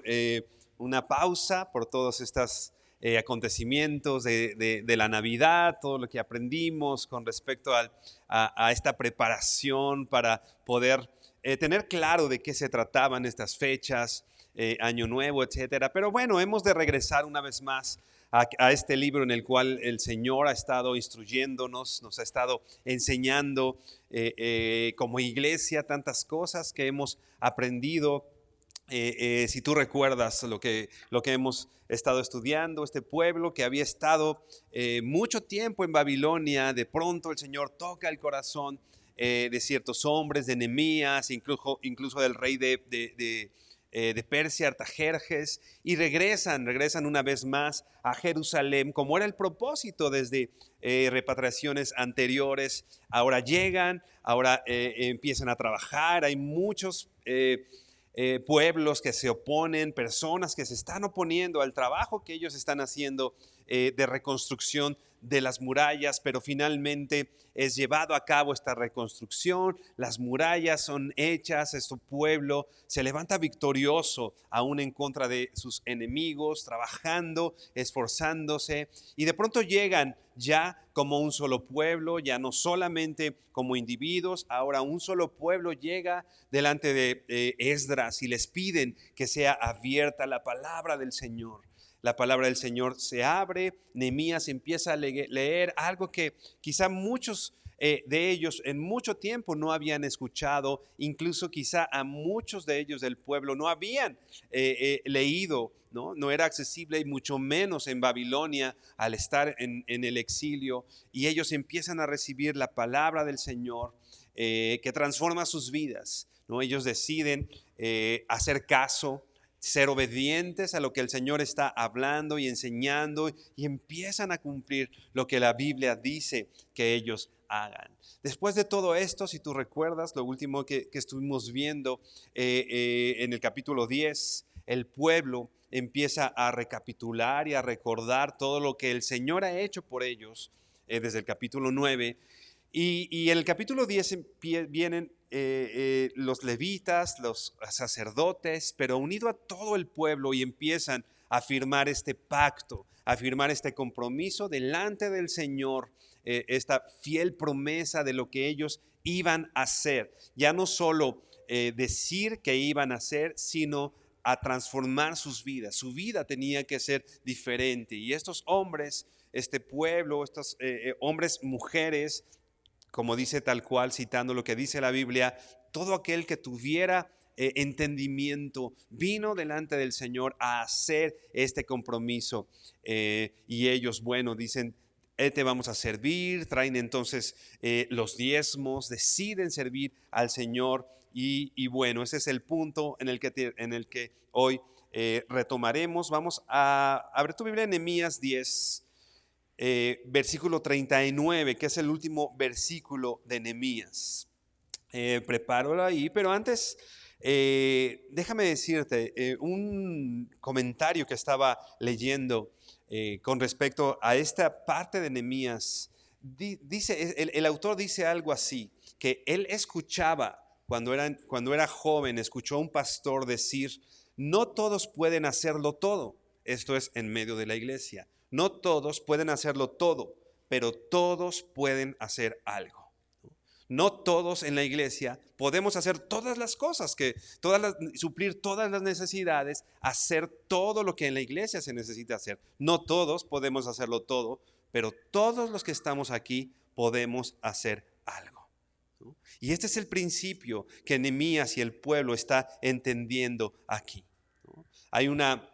eh, una pausa por todos estos acontecimientos de la Navidad, todo lo que aprendimos con respecto a esta preparación para poder tener claro de qué se trataban estas fechas, Año Nuevo, etcétera. Pero bueno, hemos de regresar una vez más a este libro en el cual el Señor ha estado instruyéndonos, nos ha estado enseñando como iglesia tantas cosas que hemos aprendido. Si tú recuerdas lo que hemos estado estudiando, este pueblo que había estado mucho tiempo en Babilonia, de pronto el Señor toca el corazón de ciertos hombres, de Nehemías, incluso del rey de Persia, Artajerjes, y regresan una vez más a Jerusalén, como era el propósito desde repatriaciones anteriores. Ahora llegan, ahora empiezan a trabajar, hay muchos pueblos que se oponen, personas que se están oponiendo al trabajo que ellos están haciendo de reconstrucción de las murallas, pero finalmente es llevado a cabo esta reconstrucción, las murallas son hechas, este pueblo se levanta victorioso aún en contra de sus enemigos, trabajando, esforzándose, y de pronto llegan ya como un solo pueblo, ya no solamente como individuos, ahora un solo pueblo llega delante de Esdras y les piden que sea abierta la palabra del Señor. La palabra del Señor se abre, Nehemías empieza a leer algo que quizá muchos de ellos en mucho tiempo no habían escuchado, incluso quizá a muchos de ellos del pueblo no habían leído, no era accesible y mucho menos en Babilonia al estar en el exilio, y ellos empiezan a recibir la palabra del Señor que transforma sus vidas, ¿no? Ellos deciden hacer caso, ser obedientes a lo que el Señor está hablando y enseñando, y empiezan a cumplir lo que la Biblia dice que ellos hagan. Después de todo esto, si tú recuerdas, lo último que estuvimos viendo en el capítulo 10, el pueblo empieza a recapitular y a recordar todo lo que el Señor ha hecho por ellos desde el capítulo 9. Y en el capítulo 10 vienen los levitas, los sacerdotes, pero unido a todo el pueblo, y empiezan a firmar este pacto, a firmar este compromiso delante del Señor, esta fiel promesa de lo que ellos iban a hacer. Ya no solo decir que iban a hacer, sino a transformar sus vidas. Su vida tenía que ser diferente. Y estos hombres, este pueblo, estos hombres, mujeres, como dice tal cual, citando lo que dice la Biblia, todo aquel que tuviera entendimiento vino delante del Señor a hacer este compromiso. Y ellos, bueno, dicen, te vamos a servir, traen entonces los diezmos, deciden servir al Señor, y bueno, ese es el punto en el que hoy retomaremos. Vamos a abrir tu Biblia en Nehemías 10. Versículo 39, que es el último versículo de Nehemías. Prepáralo ahí, pero antes déjame decirte un comentario que estaba leyendo con respecto a esta parte de Nehemías. Dice, el autor dice algo así, que él escuchaba cuando era joven, escuchó a un pastor decir, no todos pueden hacerlo todo. Esto es en medio de la iglesia. No todos pueden hacerlo todo, pero todos pueden hacer algo. No todos en la iglesia podemos hacer todas las cosas, suplir todas las necesidades, hacer todo lo que en la iglesia se necesita hacer. No todos podemos hacerlo todo, pero todos los que estamos aquí podemos hacer algo, ¿no? Y este es el principio que Nehemías y el pueblo está entendiendo aquí, ¿no? Hay una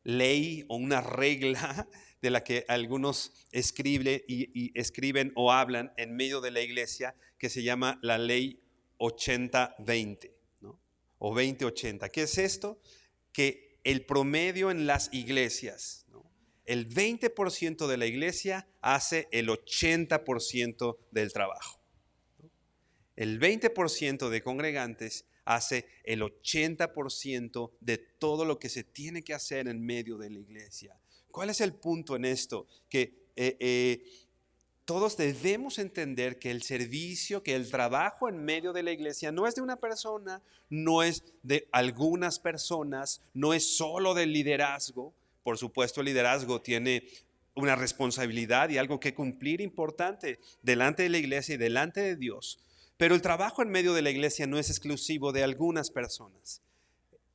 ley o una regla de la que algunos escriben o hablan en medio de la iglesia, que se llama la ley 80-20, ¿no? O 20-80. ¿Qué es esto? Que el promedio en las iglesias, ¿no? El 20% de la iglesia hace el 80% del trabajo. El 20% de congregantes hace el 80% de todo lo que se tiene que hacer en medio de la iglesia. ¿Cuál es el punto en esto? Que todos debemos entender que el servicio, que el trabajo en medio de la iglesia no es de una persona, no es de algunas personas, no es solo del liderazgo. Por supuesto, el liderazgo tiene una responsabilidad y algo que cumplir importante delante de la iglesia y delante de Dios. Pero el trabajo en medio de la iglesia no es exclusivo de algunas personas.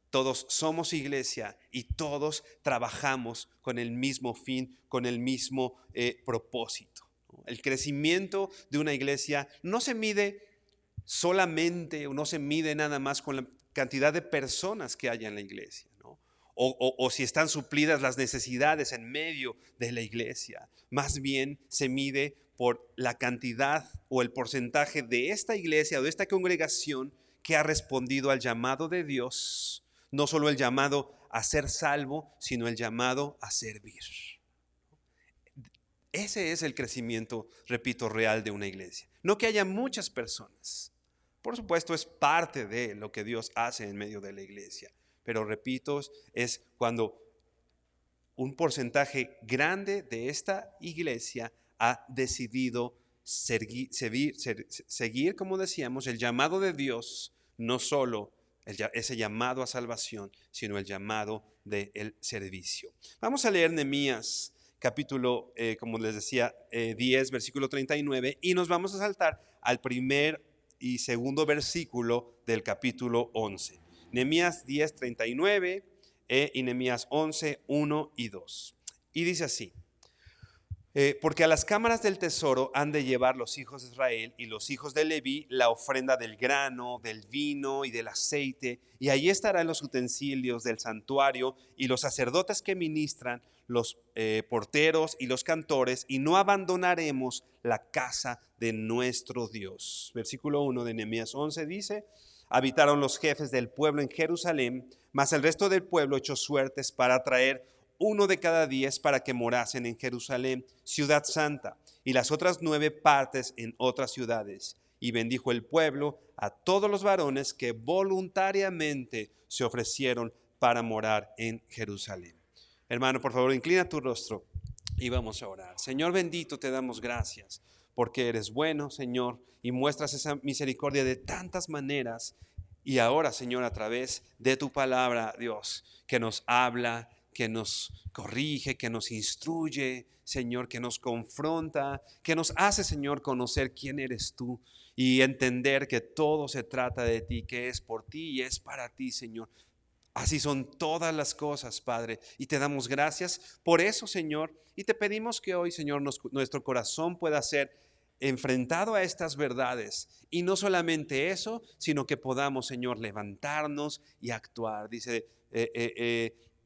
Todos somos iglesia y todos trabajamos con el mismo fin, con el mismo propósito. El crecimiento de una iglesia no se mide solamente o no se mide nada más con la cantidad de personas que haya en la iglesia, ¿no? O si están suplidas las necesidades en medio de la iglesia. Más bien se mide por la cantidad o el porcentaje de esta iglesia o de esta congregación que ha respondido al llamado de Dios. No solo el llamado a ser salvo, sino el llamado a servir. Ese es el crecimiento, repito, real de una iglesia. No que haya muchas personas. Por supuesto, es parte de lo que Dios hace en medio de la iglesia. Pero repito, es cuando un porcentaje grande de esta iglesia ha decidido seguir, como decíamos, el llamado de Dios, no solo ese llamado a salvación, sino el llamado del servicio. Vamos a leer Nehemías capítulo, como les decía, 10, versículo 39, y nos vamos a saltar al primer y segundo versículo del capítulo 11. Nehemías 10, 39 y Nehemías 11, 1 y 2. Y dice así: porque a las cámaras del tesoro han de llevar los hijos de Israel y los hijos de Leví la ofrenda del grano, del vino y del aceite, y allí estarán los utensilios del santuario y los sacerdotes que ministran, los porteros y los cantores, y no abandonaremos la casa de nuestro Dios. Versículo 1 de Nehemías 11 dice: habitaron los jefes del pueblo en Jerusalén, mas el resto del pueblo echó suertes para traer 1 de cada 10 para que morasen en Jerusalén, ciudad santa, y las otras 9 partes en otras ciudades. Y bendijo el pueblo a todos los varones que voluntariamente se ofrecieron para morar en Jerusalén. Hermano, por favor, inclina tu rostro y vamos a orar. Señor bendito, te damos gracias porque eres bueno, Señor, y muestras esa misericordia de tantas maneras. Y ahora, Señor, a través de tu palabra, Dios, que nos habla, que nos corrige, que nos instruye, Señor, que nos confronta, que nos hace, Señor, conocer quién eres tú y entender que todo se trata de ti, que es por ti y es para ti, Señor. Así son todas las cosas, Padre, y te damos gracias por eso, Señor, y te pedimos que hoy, Señor, nuestro corazón pueda ser enfrentado a estas verdades, y no solamente eso, sino que podamos, Señor, levantarnos y actuar.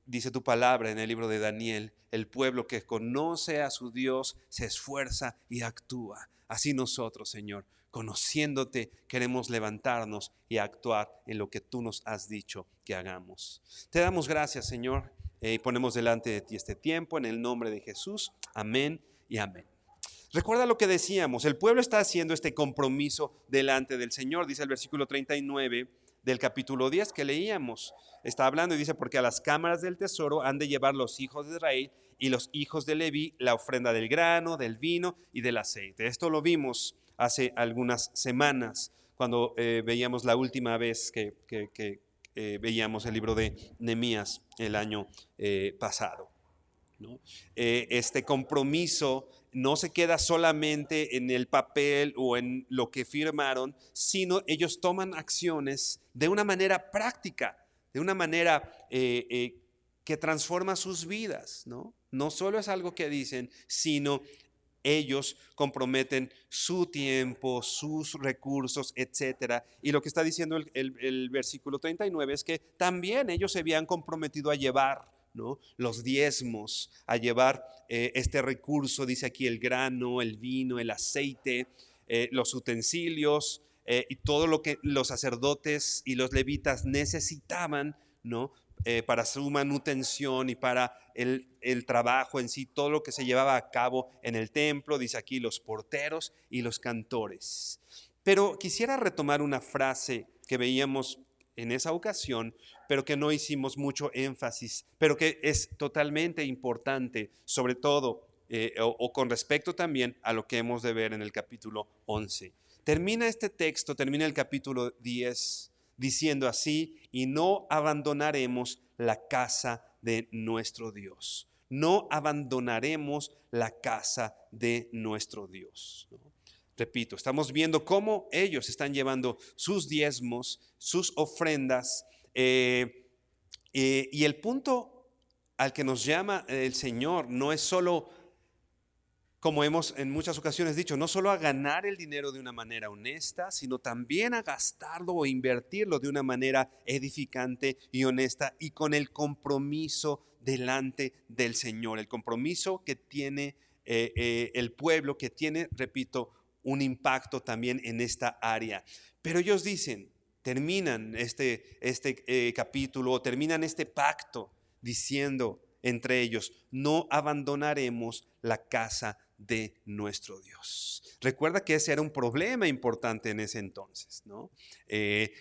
Dice tu palabra en el libro de Daniel: el pueblo que conoce a su Dios se esfuerza y actúa. Así nosotros, Señor, conociéndote, queremos levantarnos y actuar en lo que tú nos has dicho que hagamos. Te damos gracias, Señor, y ponemos delante de ti este tiempo en el nombre de Jesús. Amén y amén. Recuerda lo que decíamos, el pueblo está haciendo este compromiso delante del Señor. Dice el versículo 39 del capítulo 10 que leíamos. Está hablando y dice: porque a las cámaras del tesoro han de llevar los hijos de Israel y los hijos de Leví la ofrenda del grano, del vino y del aceite. Esto lo vimos hace algunas semanas cuando veíamos la última vez que veíamos el libro de Nehemías el año pasado, ¿no? Este compromiso no se queda solamente en el papel o en lo que firmaron, sino ellos toman acciones de una manera práctica, de una manera que transforma sus vidas, ¿no? No solo es algo que dicen, sino ellos comprometen su tiempo, sus recursos, etcétera. Y lo que está diciendo el versículo 39 es que también ellos se habían comprometido a llevar ¿no? Los diezmos, a llevar este recurso, dice aquí el grano, el vino, el aceite, los utensilios y todo lo que los sacerdotes y los levitas necesitaban, ¿no? Para su manutención y para el trabajo en sí, todo lo que se llevaba a cabo en el templo, dice aquí los porteros y los cantores. Pero quisiera retomar una frase que veíamos en esa ocasión, pero que no hicimos mucho énfasis, pero que es totalmente importante, sobre todo o con respecto también a lo que hemos de ver en el capítulo 11. Termina este texto, termina el capítulo 10 diciendo así: y no abandonaremos la casa de nuestro Dios. No abandonaremos la casa de nuestro Dios, ¿no? Repito, estamos viendo cómo ellos están llevando sus diezmos, sus ofrendas, y el punto al que nos llama el Señor no es solo, como hemos en muchas ocasiones dicho, no solo a ganar el dinero de una manera honesta, sino también a gastarlo o invertirlo de una manera edificante y honesta y con el compromiso delante del Señor, el compromiso que tiene el pueblo, que tiene, repito, un impacto también en esta área. Pero ellos dicen, terminan este capítulo, terminan este pacto diciendo entre ellos: no abandonaremos la casa de nuestro Dios. Recuerda que ese era un problema importante en ese entonces, ¿no?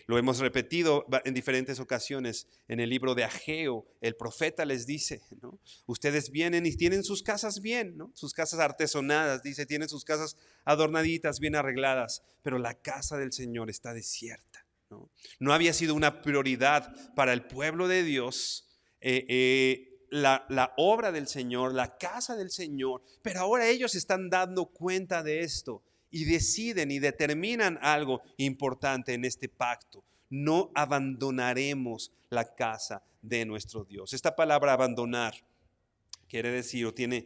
Lo hemos repetido en diferentes ocasiones en el libro de Ageo. El profeta les dice, ¿no? Ustedes vienen y tienen sus casas bien, ¿no? Sus casas artesonadas, dice, tienen sus casas adornaditas, bien arregladas, pero la casa del Señor está desierta, ¿no? No había sido una prioridad para el pueblo de Dios la obra del Señor, la casa del Señor, pero ahora ellos están dando cuenta de esto y deciden y determinan algo importante en este pacto: no abandonaremos la casa de nuestro Dios. Esta palabra abandonar quiere decir o tiene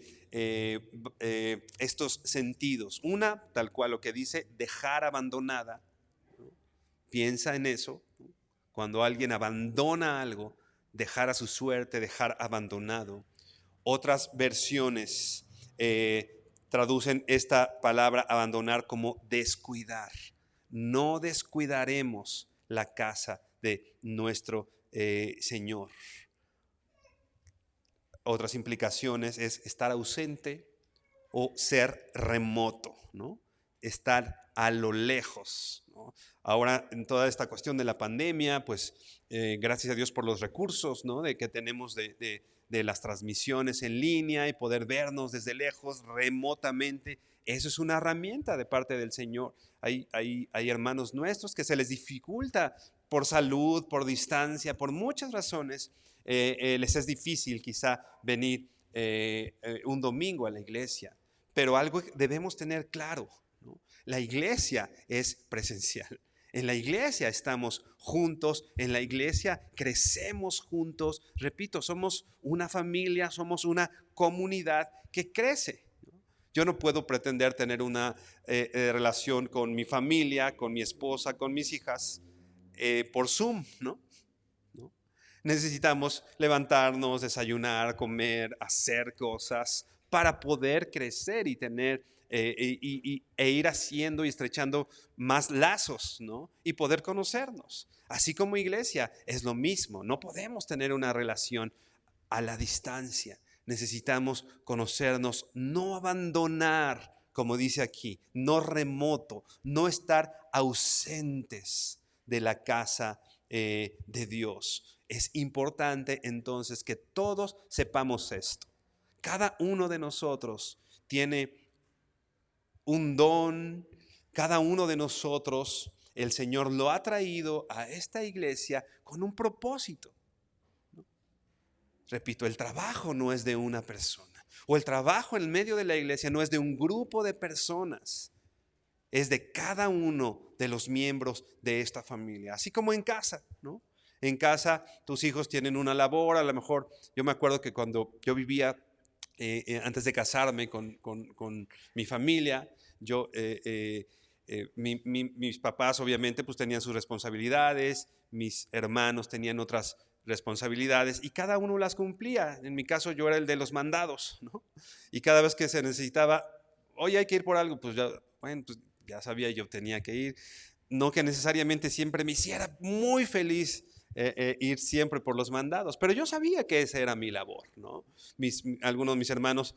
estos sentidos. Una, tal cual lo que dice, dejar abandonada, ¿no? Piensa en eso, ¿no? Cuando alguien abandona algo, dejar a su suerte, dejar abandonado. Otras versiones traducen esta palabra abandonar como descuidar. No descuidaremos la casa de nuestro Señor. Otras implicaciones es estar ausente o ser remoto, ¿no? Estar a lo lejos, ¿no? Ahora, en toda esta cuestión de la pandemia, pues gracias a Dios por los recursos, ¿no? Que tenemos de las transmisiones en línea y poder vernos desde lejos, remotamente. Eso es una herramienta de parte del Señor. Hay hermanos nuestros que se les dificulta por salud, por distancia, por muchas razones. Les es difícil quizá venir un domingo a la iglesia, pero algo debemos tener claro, ¿no? La iglesia es presencial. En la iglesia estamos juntos, en la iglesia crecemos juntos. Repito, somos una familia, somos una comunidad que crece, ¿no? Yo no puedo pretender tener una relación con mi familia, con mi esposa, con mis hijas por Zoom, ¿no? Necesitamos levantarnos, desayunar, comer, hacer cosas para poder crecer y tener e ir haciendo y estrechando más lazos, ¿no? Y poder conocernos. Así como iglesia es lo mismo. No podemos tener una relación a la distancia. Necesitamos conocernos, no abandonar, como dice aquí, no remoto, no estar ausentes de la casa de Dios. Es importante entonces que todos sepamos esto. Cada uno de nosotros tiene un don, cada uno de nosotros, el Señor lo ha traído a esta iglesia con un propósito, ¿no? Repito, el trabajo no es de una persona, o el trabajo en medio de la iglesia no es de un grupo de personas, es de cada uno de los miembros de esta familia, así como en casa, ¿no? En casa tus hijos tienen una labor, a lo mejor yo me acuerdo que cuando yo vivía antes de casarme con mi familia, mis papás obviamente pues tenían sus responsabilidades, mis hermanos tenían otras responsabilidades y cada uno las cumplía. En mi caso yo era el de los mandados, ¿no? Y cada vez que se necesitaba, oye, hay que ir por algo, pues ya, bueno, pues ya sabía, yo tenía que ir. No que necesariamente siempre me hiciera muy feliz ir siempre por los mandados, pero yo sabía que esa era mi labor, ¿no? Algunos de mis hermanos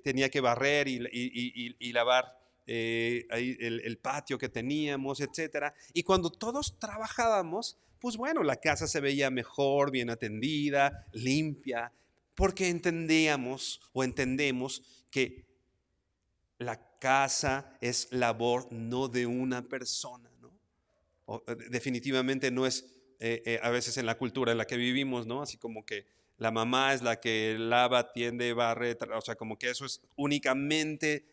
tenía que barrer y lavar ahí el patio que teníamos, etcétera. Y cuando todos trabajábamos, pues bueno, la casa se veía mejor, bien atendida, limpia, porque entendíamos o entendemos que la casa es labor no de una persona, ¿no? Definitivamente no es a veces en la cultura en la que vivimos, ¿no? Así como que la mamá es la que lava, tiende, barre, o sea, como que eso es únicamente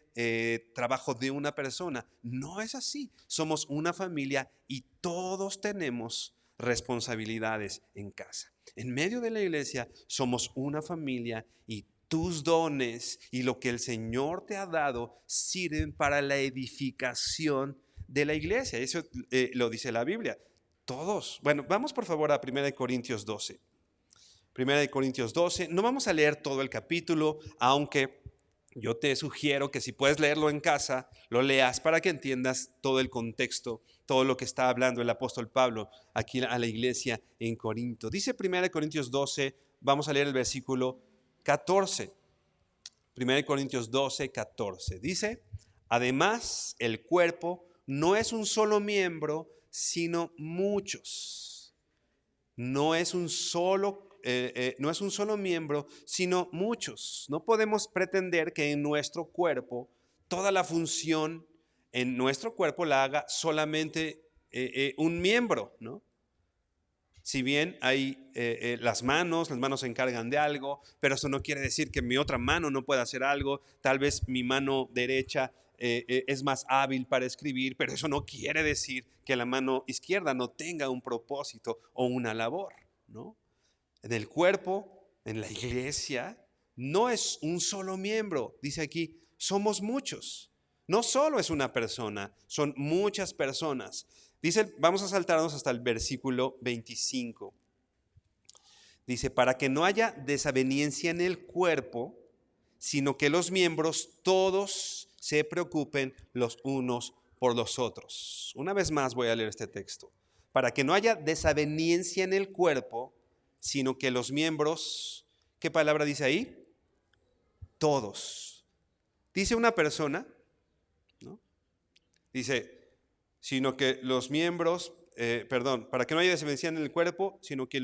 trabajo de una persona. No es así. Somos una familia y todos tenemos responsabilidades en casa. En medio de la iglesia somos una familia y tus dones y lo que el Señor te ha dado sirven para la edificación de la iglesia. Eso lo dice la Biblia. Todos. Bueno, vamos por favor a 1 Corintios 12. 1 Corintios 12. No vamos a leer todo el capítulo, aunque yo te sugiero que si puedes leerlo en casa, lo leas para que entiendas todo el contexto, todo lo que está hablando el apóstol Pablo aquí a la iglesia en Corinto. Dice 1 Corintios 12, vamos a leer el versículo 14. 1 Corintios 12, 14. Dice, además el cuerpo no es un solo miembro, sino muchos. No es un solo miembro, sino muchos. No podemos pretender que en nuestro cuerpo toda la función en nuestro cuerpo la haga solamente un miembro, ¿no? Si bien hay las manos se encargan de algo, pero eso no quiere decir que mi otra mano no pueda hacer algo. Tal vez mi mano derecha es más hábil para escribir, pero eso no quiere decir que la mano izquierda no tenga un propósito o una labor, ¿no? En el cuerpo, en la iglesia, no es un solo miembro. Dice aquí, somos muchos. No solo es una persona, son muchas personas. Dice, vamos a saltarnos hasta el versículo 25. Dice, para que no haya desaveniencia en el cuerpo, sino que los miembros todos se preocupen los unos por los otros. Una vez más voy a leer este texto. Para que no haya desaveniencia en el cuerpo, sino que los miembros, ¿qué palabra dice ahí? Todos. Dice una persona, ¿no? Dice, sino que los miembros, para que no haya desaveniencia en el cuerpo, sino que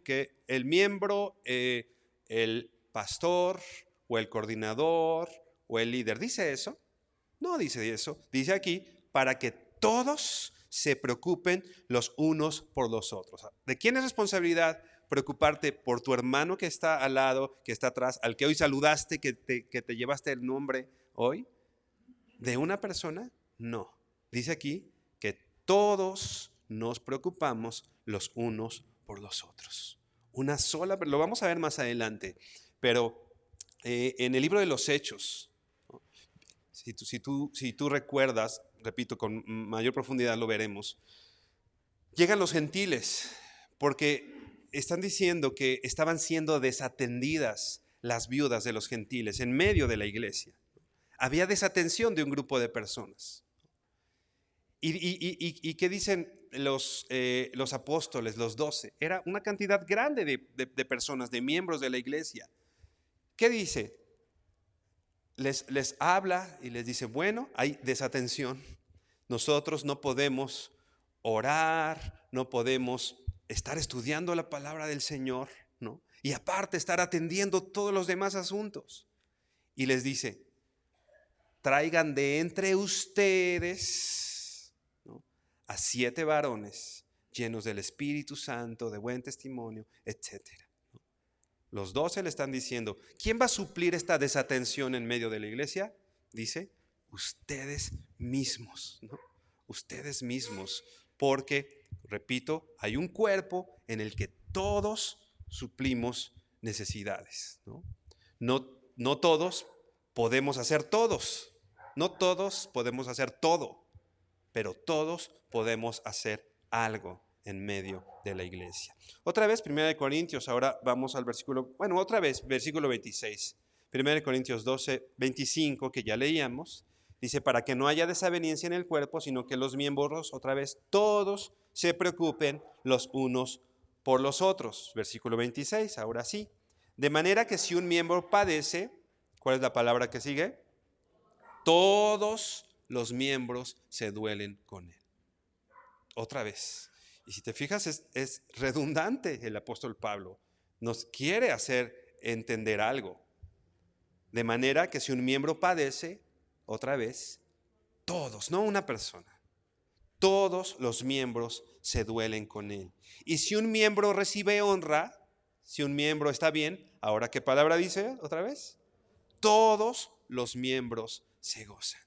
que el miembro, el pastor o el coordinador o el líder, ¿dice eso? No dice eso, dice aquí, para que todos se preocupen los unos por los otros. ¿De quién es responsabilidad preocuparte por tu hermano que está al lado, que está atrás, al que hoy saludaste, que te llevaste el nombre hoy? ¿De una persona? No. Dice aquí que todos nos preocupamos los unos por los otros. Una sola, lo vamos a ver más adelante, pero en el libro de los Hechos, ¿no? Si tú recuerdas, repito, con mayor profundidad lo veremos, llegan los gentiles porque están diciendo que estaban siendo desatendidas las viudas de los gentiles en medio de la iglesia. Había desatención de un grupo de personas. ¿Y qué dicen los apóstoles, los 12? Era una cantidad grande de personas, de miembros de la iglesia. ¿Qué dice? Les habla y les dice, bueno, hay desatención. Nosotros no podemos orar, no podemos estar estudiando la palabra del Señor, ¿no? Y aparte estar atendiendo todos los demás asuntos. Y les dice, traigan de entre ustedes, ¿no?, a 7 varones llenos del Espíritu Santo, de buen testimonio, etcétera. Los 12 le están diciendo, ¿quién va a suplir esta desatención en medio de la iglesia? Dice, ustedes mismos, ¿no? Ustedes mismos, porque, repito, hay un cuerpo en el que todos suplimos necesidades, ¿no? No todos podemos hacer todos, no todos podemos hacer todo, pero todos podemos hacer algo en medio de la iglesia. Otra vez, 1 Corintios, ahora vamos al versículo, otra vez, versículo 26. 1 Corintios 12, 25, que ya leíamos, dice, para que no haya desaveniencia en el cuerpo, sino que los miembros, otra vez, todos se preocupen los unos por los otros. Versículo 26, ahora sí. De manera que si un miembro padece, ¿cuál es la palabra que sigue? Todos los miembros se duelen con él. Otra vez. Y si te fijas, es redundante el apóstol Pablo. Nos quiere hacer entender algo. De manera que si un miembro padece, otra vez, todos, no una persona, todos los miembros se duelen con él. Y si un miembro recibe honra, si un miembro está bien, ahora ¿qué palabra dice otra vez? Todos los miembros se gozan.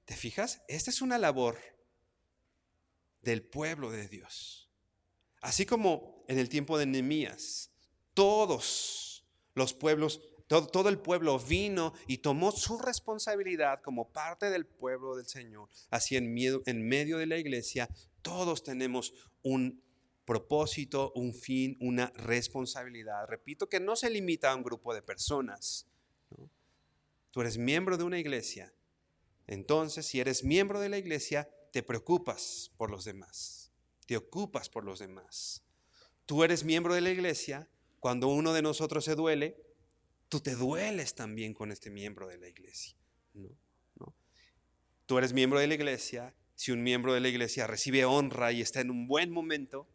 ¿Te fijas? Esta es una labor del pueblo de Dios. Así como en el tiempo de Nehemías, todos los pueblos, todo el pueblo vino y tomó su responsabilidad como parte del pueblo del Señor. Así en medio de la iglesia, todos tenemos un propósito, un fin, una responsabilidad. Repito que no se limita a un grupo de personas, ¿no? Tú eres miembro de una iglesia. Entonces, si eres miembro de la iglesia, te preocupas por los demás, te ocupas por los demás. Tú eres miembro de la iglesia, cuando uno de nosotros se duele, tú te dueles también con este miembro de la iglesia, ¿no? Tú eres miembro de la iglesia, si un miembro de la iglesia recibe honra y está en un buen momento,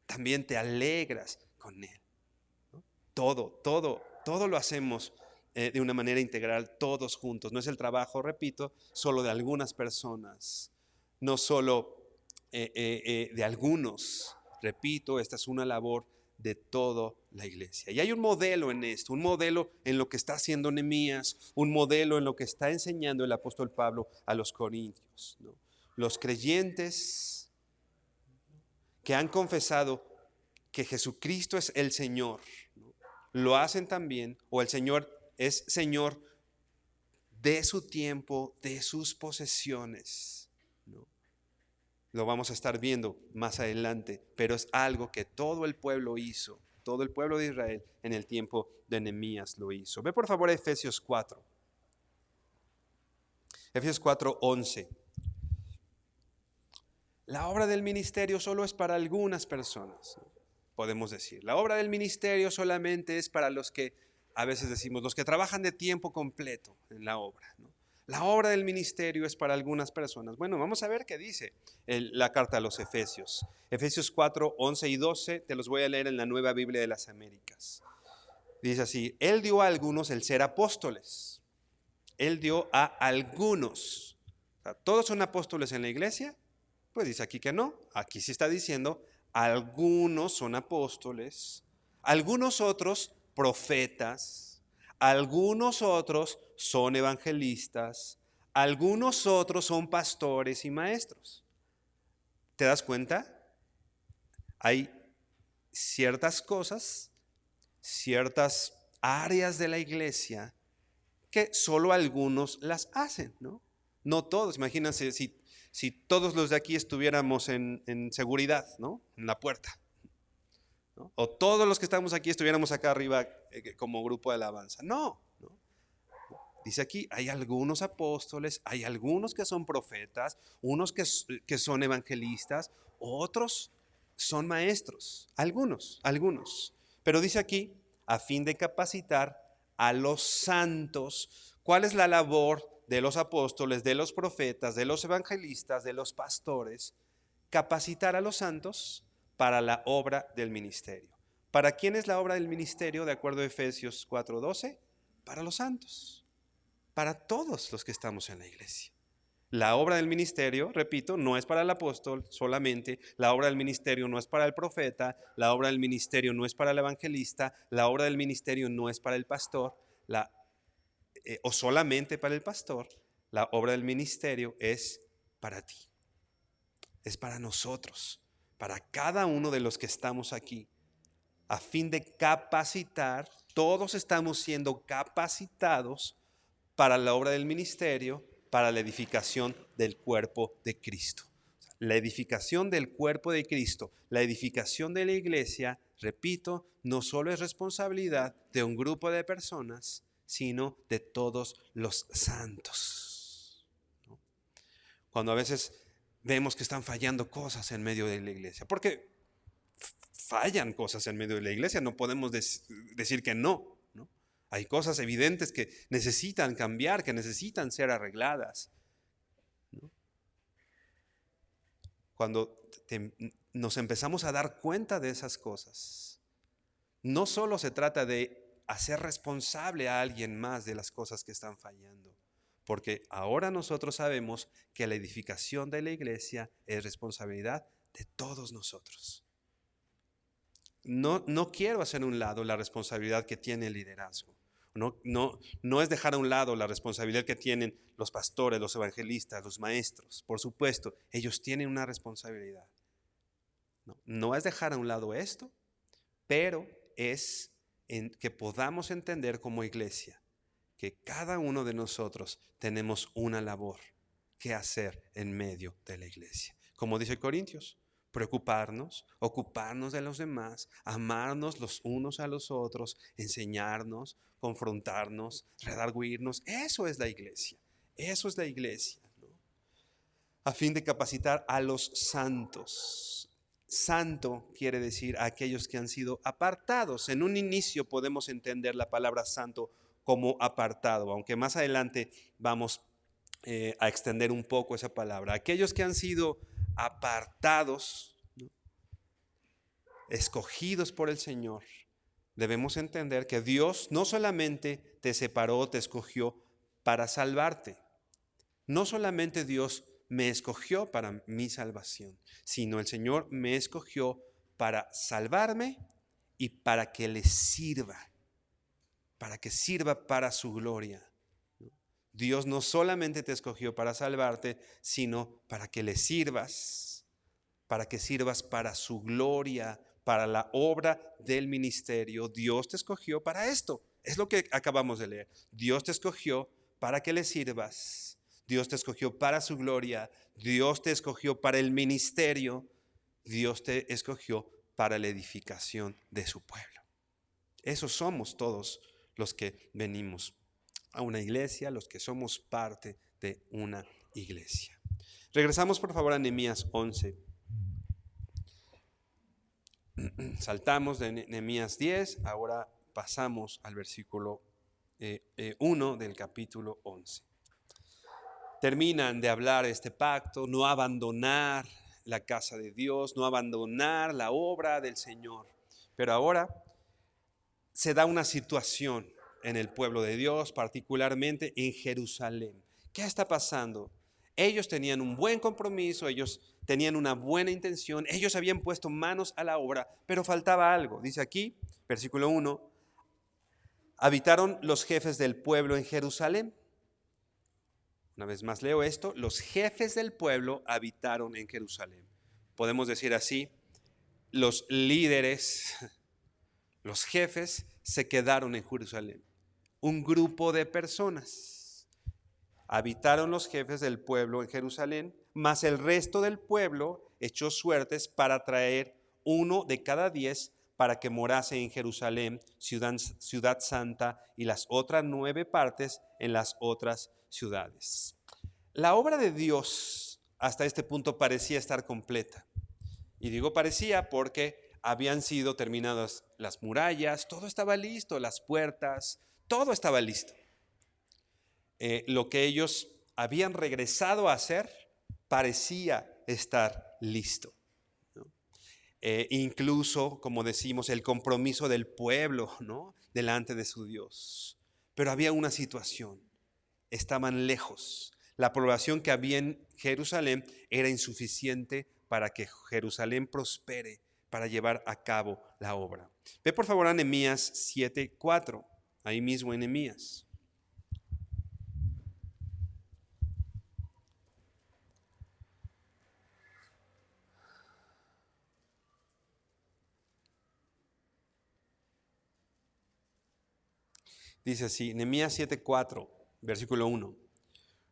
también te alegras con él, ¿no? Todo lo hacemos de una manera integral, todos juntos. No es el trabajo, repito, solo de algunas personas, no solo de algunos. Repito, esta es una labor de toda la iglesia. Y hay un modelo en esto, un modelo en lo que está haciendo Nehemías, un modelo en lo que está enseñando el apóstol Pablo a los corintios, ¿no? Los creyentes que han confesado que Jesucristo es el Señor, ¿no? Lo hacen también, o el Señor es Señor de su tiempo, de sus posesiones, ¿no? Lo vamos a estar viendo más adelante, pero es algo que todo el pueblo hizo, todo el pueblo de Israel en el tiempo de Nehemías lo hizo. Ve por favor a Efesios 4. Efesios 4:11. La obra del ministerio solo es para algunas personas, ¿no? Podemos decir, la obra del ministerio solamente es para los que, a veces decimos, los que trabajan de tiempo completo en la obra, ¿no? La obra del ministerio es para algunas personas. Bueno, vamos a ver qué dice la carta a los Efesios. Efesios 4:11 y 12, te los voy a leer en la Nueva Biblia de las Américas. Dice así, Él dio a algunos el ser apóstoles. Él dio a algunos. O sea, ¿todos son apóstoles en la iglesia? Pues dice aquí que no. Aquí sí está diciendo, algunos son apóstoles, algunos otros profetas, algunos otros son evangelistas, algunos otros son pastores y maestros. ¿Te das cuenta? Hay ciertas cosas, ciertas áreas de la iglesia que solo algunos las hacen, ¿no? No todos. Imagínense si todos los de aquí estuviéramos en seguridad, ¿no? En la puerta, ¿no? O todos los que estamos aquí estuviéramos acá arriba como grupo de alabanza. No. Dice aquí, hay algunos apóstoles, hay algunos que son profetas, unos que son evangelistas, otros son maestros, algunos. Pero dice aquí, a fin de capacitar a los santos. ¿Cuál es la labor de los apóstoles, de los profetas, de los evangelistas, de los pastores? Capacitar a los santos para la obra del ministerio. ¿Para quién es la obra del ministerio de acuerdo a Efesios 4:12? Para los santos, para todos los que estamos en la iglesia. La obra del ministerio, repito, no es para el apóstol solamente, la obra del ministerio no es para el profeta, la obra del ministerio no es para el evangelista, la obra del ministerio no es para el pastor, o solamente para el pastor. La obra del ministerio es para ti, es para nosotros, para cada uno de los que estamos aquí, a fin de capacitar. Todos estamos siendo capacitados para la obra del ministerio, para la edificación del cuerpo de Cristo. La edificación del cuerpo de Cristo, la edificación de la iglesia, repito, no solo es responsabilidad de un grupo de personas, sino de todos los santos. ¿No? Cuando a veces vemos que están fallando cosas en medio de la iglesia, porque fallan cosas en medio de la iglesia, no podemos decir que no, ¿no? Hay cosas evidentes que necesitan cambiar, que necesitan ser arregladas, ¿no? Cuando nos empezamos a dar cuenta de esas cosas, no solo se trata de hacer responsable a alguien más de las cosas que están fallando, porque ahora nosotros sabemos que la edificación de la iglesia es responsabilidad de todos nosotros. No quiero hacer a un lado la responsabilidad que tiene el liderazgo. No es dejar a un lado la responsabilidad que tienen los pastores, los evangelistas, los maestros. Por supuesto, ellos tienen una responsabilidad. No es dejar a un lado esto, pero es que podamos entender como iglesia que cada uno de nosotros tenemos una labor que hacer en medio de la iglesia. Como dice Corintios, preocuparnos, ocuparnos de los demás, amarnos los unos a los otros, enseñarnos, confrontarnos, redarguirnos. Eso es la iglesia. Eso es la iglesia, ¿no? A fin de capacitar a los santos. Santo quiere decir a aquellos que han sido apartados. En un inicio podemos entender la palabra santo como apartado, aunque más adelante vamos a extender un poco esa palabra. Aquellos que han sido apartados, ¿no?, escogidos por el Señor, debemos entender que Dios no solamente te separó, te escogió para salvarte. No solamente Dios me escogió para mi salvación, sino el Señor me escogió para salvarme y para que le sirva, para que sirva para su gloria. Dios no solamente te escogió para salvarte, sino para que le sirvas, para que sirvas para su gloria, para la obra del ministerio. Dios te escogió para esto. Es lo que acabamos de leer. Dios te escogió para que le sirvas. Dios te escogió para su gloria. Dios te escogió para el ministerio. Dios te escogió para la edificación de su pueblo. Esos somos todos los que venimos a una iglesia, los que somos parte de una iglesia. Regresamos por favor a Nehemías 11. Saltamos de Nehemías 10, ahora pasamos al versículo 1 del capítulo 11. Terminan de hablar este pacto, no abandonar la casa de Dios, no abandonar la obra del Señor. Pero ahora se da una situación en el pueblo de Dios, particularmente en Jerusalén. ¿Qué está pasando? Ellos tenían un buen compromiso, ellos tenían una buena intención, ellos habían puesto manos a la obra, pero faltaba algo. Dice aquí, versículo 1, habitaron los jefes del pueblo en Jerusalén. Una vez más leo esto, los jefes del pueblo habitaron en Jerusalén. Podemos decir así, los líderes, los jefes se quedaron en Jerusalén. Un grupo de personas. Habitaron los jefes del pueblo en Jerusalén, mas el resto del pueblo echó suertes para traer 1 de cada 10 para que morase en Jerusalén, ciudad santa, y las otras 9 partes en las otras ciudades. La obra de Dios hasta este punto parecía estar completa. Y digo parecía porque habían sido terminadas las murallas, todo estaba listo, las puertas, todo estaba listo. Lo que ellos habían regresado a hacer parecía estar listo, ¿no? Incluso, como decimos, el compromiso del pueblo, ¿no?, delante de su Dios. Pero había una situación, estaban lejos. La población que había en Jerusalén era insuficiente para que Jerusalén prospere, para llevar a cabo la obra. Ve por favor a Nehemías 7:4, ahí mismo en Nehemías. Dice así, Nehemías 7:4, versículo 1.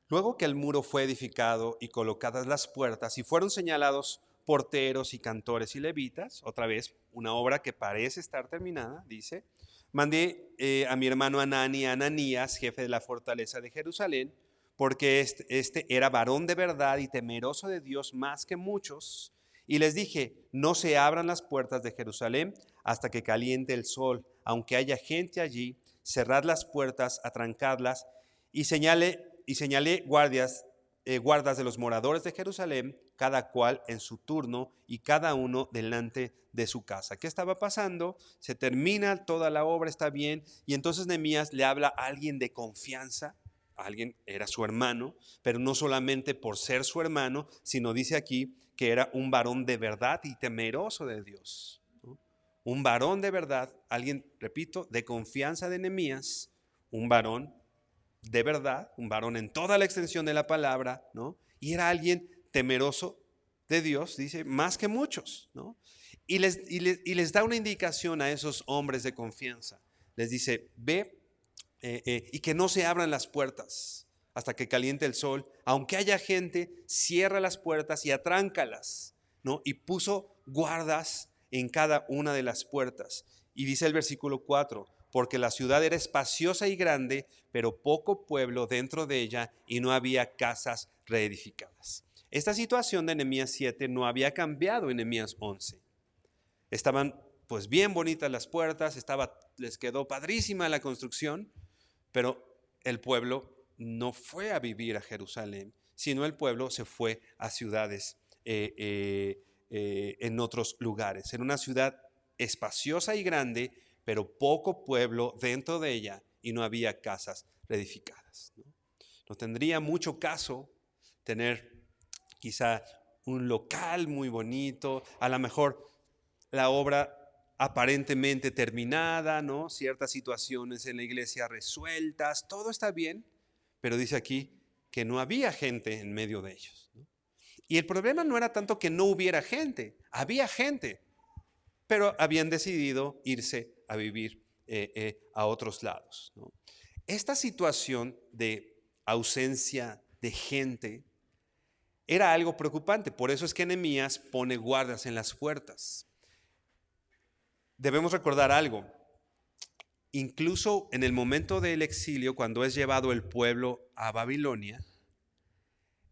Luego que el muro fue edificado y colocadas las puertas y fueron señalados porteros y cantores y levitas, otra vez una obra que parece estar terminada, dice, mandé a mi hermano Ananías, jefe de la fortaleza de Jerusalén, porque este era varón de verdad y temeroso de Dios más que muchos. Y les dije, no se abran las puertas de Jerusalén hasta que caliente el sol, aunque haya gente allí, cerrad las puertas, atrancadlas, y señalé guardas de los moradores de Jerusalén, cada cual en su turno y cada uno delante de su casa. ¿Qué estaba pasando? Se termina toda la obra, está bien, y entonces Nehemías le habla a alguien de confianza. Alguien era su hermano, pero no solamente por ser su hermano, sino dice aquí que era un varón de verdad y temeroso de Dios, ¿no? Un varón de verdad, alguien, repito, de confianza de Nehemías, un varón de verdad, un varón en toda la extensión de la palabra, ¿no? Y era alguien temeroso de Dios, dice, más que muchos, ¿no? Y les da una indicación a esos hombres de confianza. Les dice, ve y que no se abran las puertas hasta que caliente el sol. Aunque haya gente, cierra las puertas y atráncalas, ¿no? Y puso guardas en cada una de las puertas. Y dice el versículo 4, porque la ciudad era espaciosa y grande, pero poco pueblo dentro de ella y no había casas reedificadas. Esta situación de Nehemías 7 no había cambiado en Nehemías 11. Estaban pues bien bonitas las puertas, les quedó padrísima la construcción, pero el pueblo no fue a vivir a Jerusalén, sino el pueblo se fue a ciudades en otros lugares, en una ciudad espaciosa y grande, pero poco pueblo dentro de ella y no había casas reedificadas, ¿no? No tendría mucho caso tener quizá un local muy bonito, a lo mejor la obra aparentemente terminada, ¿no? Ciertas situaciones en la iglesia resueltas, todo está bien, pero dice aquí que no había gente en medio de ellos, ¿no? Y el problema no era tanto que no hubiera gente, había gente, pero habían decidido irse a vivir a otros lados, ¿no? Esta situación de ausencia de gente era algo preocupante, por eso es que Nehemías pone guardas en las puertas. Debemos recordar algo, incluso en el momento del exilio, cuando es llevado el pueblo a Babilonia,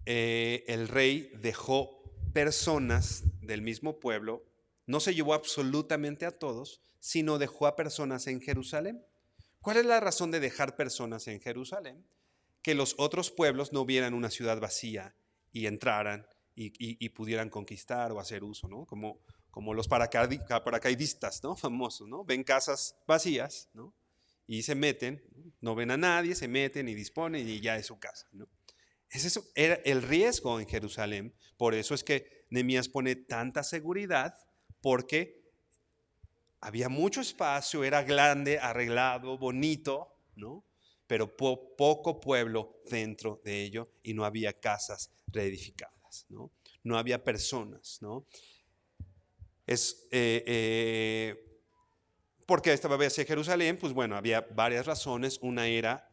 el rey dejó personas del mismo pueblo, no se llevó absolutamente a todos, sino dejó a personas en Jerusalén. ¿Cuál es la razón de dejar personas en Jerusalén? Que los otros pueblos no vieran una ciudad vacía y entraran y pudieran conquistar o hacer uso, ¿no? Como los paracaidistas, ¿no? Famosos, ¿no? Ven casas vacías, ¿no? Y se meten, no ven a nadie, se meten y disponen y ya es su casa, ¿no? Eso era el riesgo en Jerusalén. Por eso es que Nehemías pone tanta seguridad, porque había mucho espacio, era grande, arreglado, bonito, ¿no? Pero poco pueblo dentro de ello y no había casas reedificadas, ¿no? No había personas, ¿no? Porque esta vez en Jerusalén, pues bueno, había varias razones. Una era,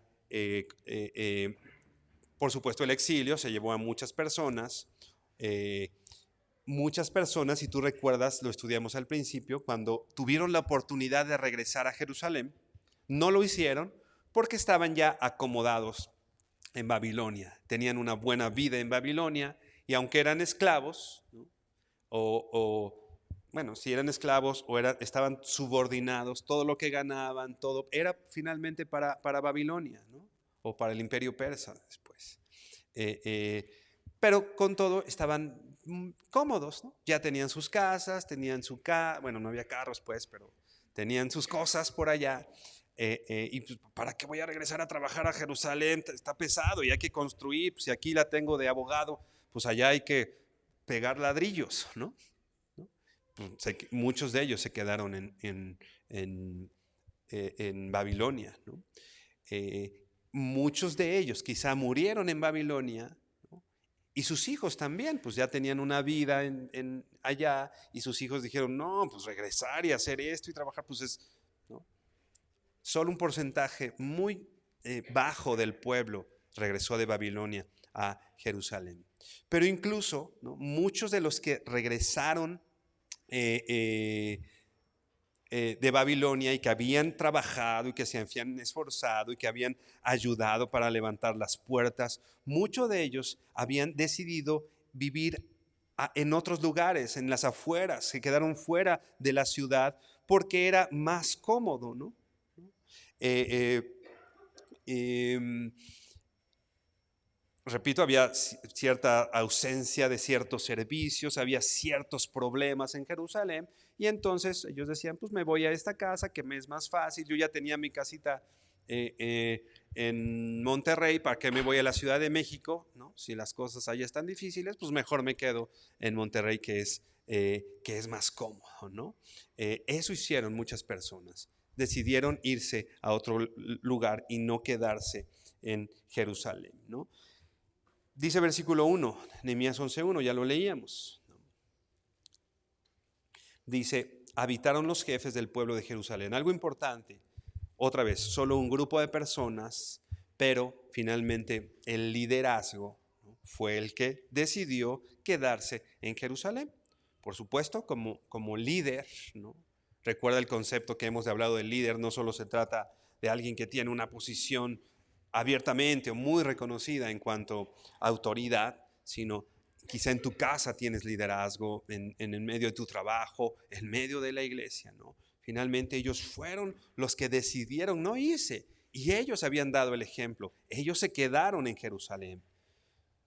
por supuesto, el exilio se llevó a muchas personas. Muchas personas, si tú recuerdas, lo estudiamos al principio, cuando tuvieron la oportunidad de regresar a Jerusalén, no lo hicieron porque estaban ya acomodados en Babilonia. Tenían una buena vida en Babilonia y aunque eran esclavos, ¿no? Bueno, si eran esclavos o estaban subordinados, todo lo que ganaban, todo era finalmente para Babilonia, ¿no? O para el imperio persa después. Pero con todo estaban cómodos, ¿no? Ya tenían sus casas, tenían bueno, no había carros pues, pero tenían sus cosas por allá. Y pues, ¿para qué voy a regresar a trabajar a Jerusalén? Está pesado y hay que construir. Pues, si aquí la tengo de abogado, pues allá hay que pegar ladrillos, ¿no? Pues, muchos de ellos se quedaron en Babilonia, ¿no? Muchos de ellos quizá murieron en Babilonia, ¿no? Y sus hijos también, pues ya tenían una vida allá y sus hijos dijeron, no, pues regresar y hacer esto y trabajar, pues ¿no? Solo un porcentaje muy bajo del pueblo regresó de Babilonia a Jerusalén. Pero incluso, ¿no?, muchos de los que regresaron de Babilonia y que habían trabajado y que se habían esforzado y que habían ayudado para levantar las puertas, muchos de ellos habían decidido vivir en otros lugares, en las afueras, se quedaron fuera de la ciudad porque era más cómodo, ¿no? Eh, eh, em, Repito, había cierta ausencia de ciertos servicios, había ciertos problemas en Jerusalén, y entonces ellos decían, pues me voy a esta casa que me es más fácil. Yo ya tenía mi casita en Monterrey, ¿para qué me voy a la Ciudad de México? ¿No? Si las cosas allá están difíciles, pues mejor me quedo en Monterrey, que es más cómodo, ¿no? Eso hicieron muchas personas. Decidieron irse a otro lugar y no quedarse en Jerusalén, ¿no? Dice versículo 1, Nehemías 11:1, ya lo leíamos. Dice, habitaron los jefes del pueblo de Jerusalén. Algo importante, otra vez, solo un grupo de personas, pero finalmente el liderazgo, ¿no?, fue el que decidió quedarse en Jerusalén. Por supuesto, como líder, ¿no? Recuerda el concepto que hemos hablado del líder, no solo se trata de alguien que tiene una posición abiertamente o muy reconocida en cuanto a autoridad, sino quizá en tu casa tienes liderazgo, en el medio de tu trabajo, en medio de la iglesia, ¿no? Finalmente ellos fueron los que decidieron no irse, y ellos habían dado el ejemplo. Ellos se quedaron en Jerusalén.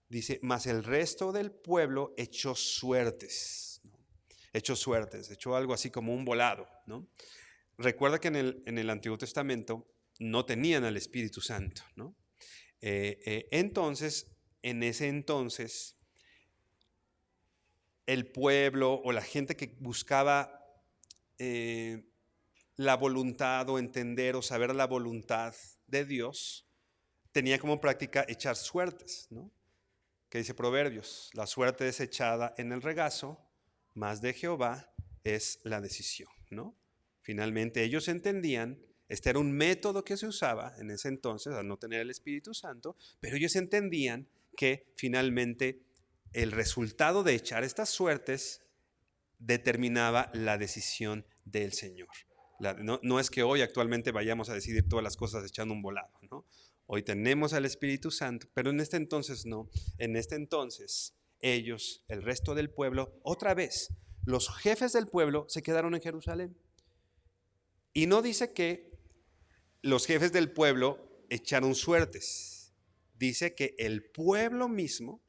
Dice, mas el resto del pueblo echó suertes, ¿no? Echó algo así como un volado, ¿no? Recuerda que en el Antiguo Testamento no tenían al Espíritu Santo, ¿no? Entonces, en ese entonces, el pueblo o la gente que buscaba la voluntad o entender o saber la voluntad de Dios, tenía como práctica echar suertes, ¿no? Que dice Proverbios, la suerte desechada en el regazo, mas de Jehová es la decisión, ¿no? Finalmente ellos entendían, este era un método que se usaba en ese entonces al no tener el Espíritu Santo, pero ellos entendían que finalmente el resultado de echar estas suertes determinaba la decisión del Señor. No es que hoy actualmente vayamos a decidir todas las cosas echando un volado, ¿no? Hoy tenemos al Espíritu Santo, pero en este entonces no. En este entonces ellos, el resto del pueblo, otra vez, los jefes del pueblo se quedaron en Jerusalén. Y no dice que los jefes del pueblo echaron suertes. Dice que el pueblo mismo,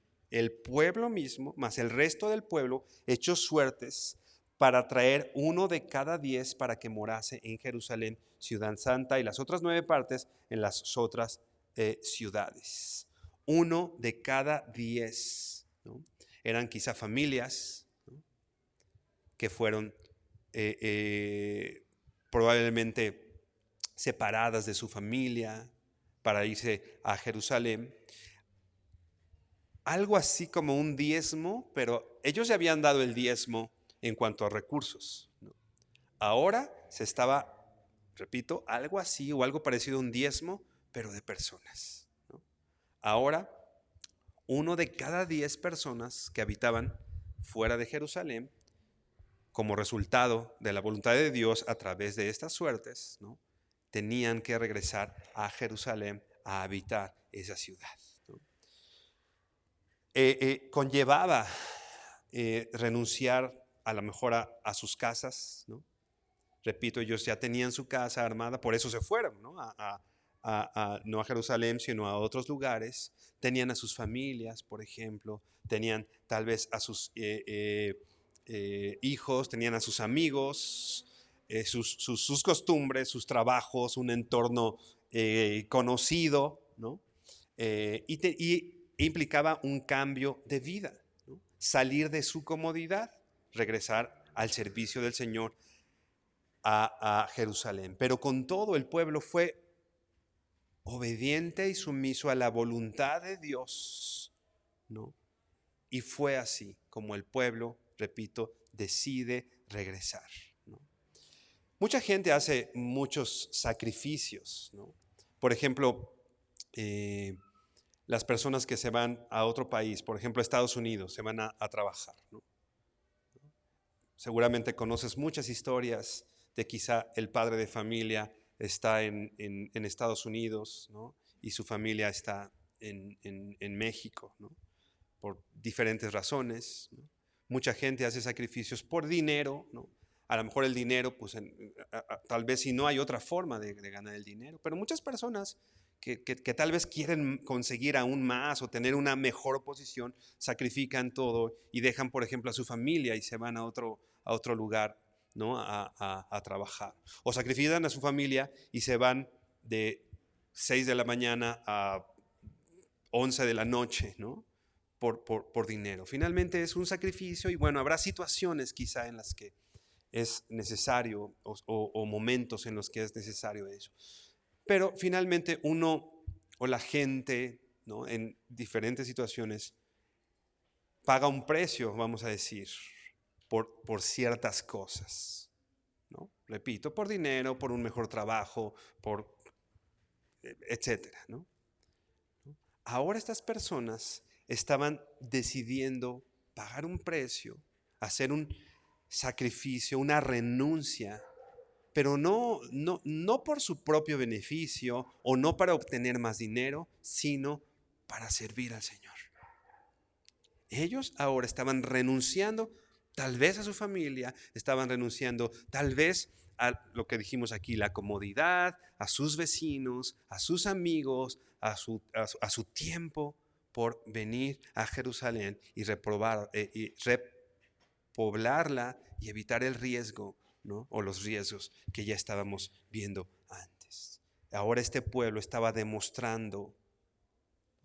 más el resto del pueblo, echó suertes para traer 1 de cada 10 para que morase en Jerusalén, ciudad santa, y las otras 9 partes en las otras ciudades. 1 de cada 10, ¿no? Eran quizá familias, ¿no?, que fueron probablemente separadas de su familia para irse a Jerusalén. Algo así como un diezmo, pero ellos ya habían dado el diezmo en cuanto a recursos, ¿no? Ahora se estaba, repito, algo así o algo parecido a un diezmo, pero de personas, ¿no? Ahora, 1 de cada 10 personas que habitaban fuera de Jerusalén, como resultado de la voluntad de Dios a través de estas suertes, ¿no?, tenían que regresar a Jerusalén a habitar esa ciudad, ¿no? Conllevaba renunciar a lo mejor a sus casas, ¿no? Repito, ellos ya tenían su casa armada, por eso se fueron, ¿no? No a Jerusalén, sino a otros lugares. Tenían a sus familias, por ejemplo, tenían tal vez a sus hijos, tenían a sus amigos, sus costumbres, sus trabajos, un entorno conocido, ¿no? Y implicaba un cambio de vida, ¿no? Salir de su comodidad, regresar al servicio del Señor a Jerusalén. Pero con todo el pueblo fue obediente y sumiso a la voluntad de Dios, ¿no? Y fue así como el pueblo, repito, decide regresar, ¿no? Mucha gente hace muchos sacrificios, ¿no? Por ejemplo, las personas que se van a otro país, por ejemplo, a Estados Unidos, se van a trabajar, ¿no? Seguramente conoces muchas historias de quizá el padre de familia está en Estados Unidos, ¿no? Y su familia está en México, ¿no? Por diferentes razones, ¿no? Mucha gente hace sacrificios por dinero, ¿no? A lo mejor el dinero, pues tal vez si no hay otra forma de ganar el dinero, pero muchas personas que tal vez quieren conseguir aún más o tener una mejor posición, sacrifican todo y dejan, por ejemplo, a su familia y se van a otro lugar, ¿no? A trabajar. O sacrifican a su familia y se van de 6 de la mañana a 11 de la noche, ¿no? Por dinero. Finalmente es un sacrificio y bueno, habrá situaciones quizá en las que es necesario o momentos en los que es necesario eso. Pero finalmente uno o la gente, ¿no? En diferentes situaciones paga un precio, vamos a decir, por ciertas cosas, ¿no? Repito, por dinero, por un mejor trabajo, por etcétera, ¿no? Ahora estas personas estaban decidiendo pagar un precio, hacer un sacrificio, una renuncia, pero no por su propio beneficio o no para obtener más dinero, sino para servir al Señor. Ellos ahora estaban renunciando tal vez a su familia, estaban renunciando tal vez a lo que dijimos aquí, la comodidad, a sus vecinos, a sus amigos, a su tiempo por venir a Jerusalén y repoblarla y evitar el riesgo, ¿no? O los riesgos que ya estábamos viendo antes. Ahora este pueblo estaba demostrando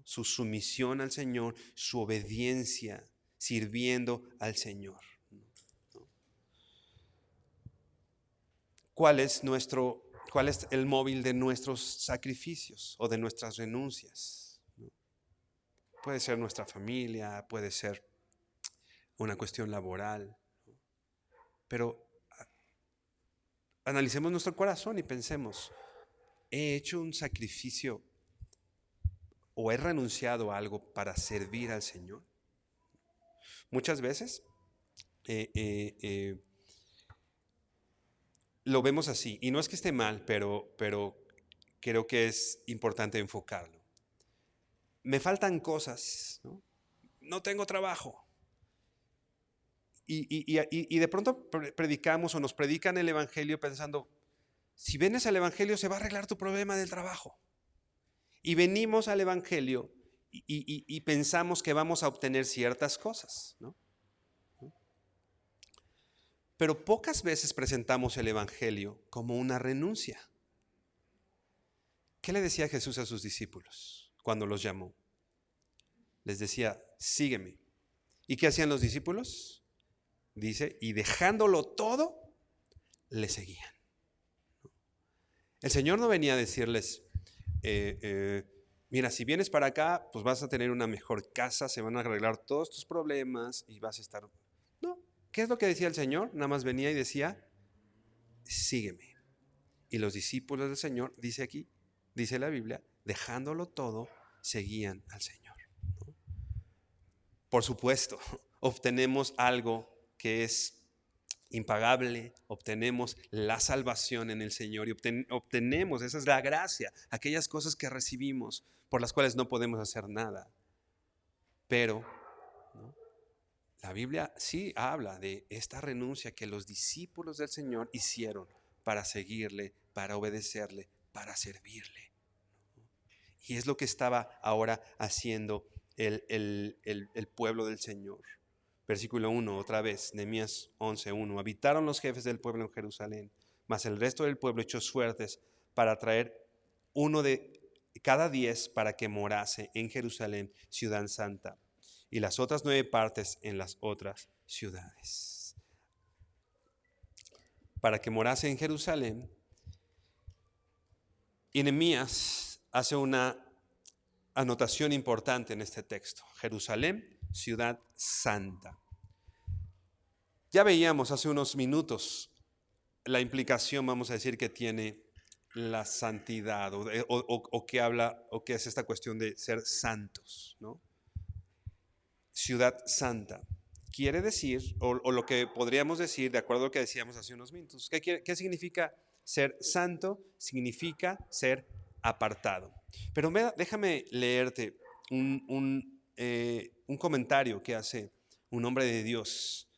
su sumisión al Señor, su obediencia, sirviendo al Señor. ¿Cuál es el móvil de nuestros sacrificios o de nuestras renuncias? Puede ser nuestra familia, puede ser una cuestión laboral, pero analicemos nuestro corazón y pensemos, ¿he hecho un sacrificio o he renunciado a algo para servir al Señor? Muchas veces lo vemos así, y no es que esté mal, pero creo que es importante enfocarlo. Me faltan cosas, ¿no? No tengo trabajo. Y de pronto predicamos o nos predican el Evangelio pensando, si vienes al Evangelio se va a arreglar tu problema del trabajo. Y venimos al Evangelio y pensamos que vamos a obtener ciertas cosas, ¿no? Pero pocas veces presentamos el Evangelio como una renuncia. ¿Qué le decía Jesús a sus discípulos cuando los llamó? Les decía, sígueme. ¿Y qué hacían los discípulos? Dice, y dejándolo todo, le seguían. El Señor no venía a decirles, mira, si vienes para acá, pues vas a tener una mejor casa, se van a arreglar todos tus problemas y vas a estar... No, ¿qué es lo que decía el Señor? Nada más venía y decía, sígueme. Y los discípulos del Señor, dice aquí, dice la Biblia, dejándolo todo, seguían al Señor. Por supuesto, obtenemos algo que es impagable, obtenemos la salvación en el Señor y obtenemos, esa es la gracia, aquellas cosas que recibimos por las cuales no podemos hacer nada. Pero, ¿no? La Biblia sí habla de esta renuncia que los discípulos del Señor hicieron para seguirle, para obedecerle, para servirle. Y es lo que estaba ahora haciendo el pueblo del Señor. Versículo 1, otra vez, Nehemías 11:1. Habitaron los jefes del pueblo en Jerusalén, mas el resto del pueblo echó suertes para traer uno de cada 10 para que morase en Jerusalén, ciudad santa, y las otras 9 partes en las otras ciudades. Para que morase en Jerusalén. Y Nehemías hace una anotación importante en este texto. Jerusalén, ciudad santa. Ya veíamos hace unos minutos la implicación, vamos a decir, que tiene la santidad o qué habla o qué es esta cuestión de ser santos, ¿no? Ciudad santa. Quiere decir, o lo que podríamos decir, de acuerdo a lo que decíamos hace unos minutos, ¿qué significa ser santo? Significa ser apartado. Pero déjame leerte un comentario que hace un hombre de Dios,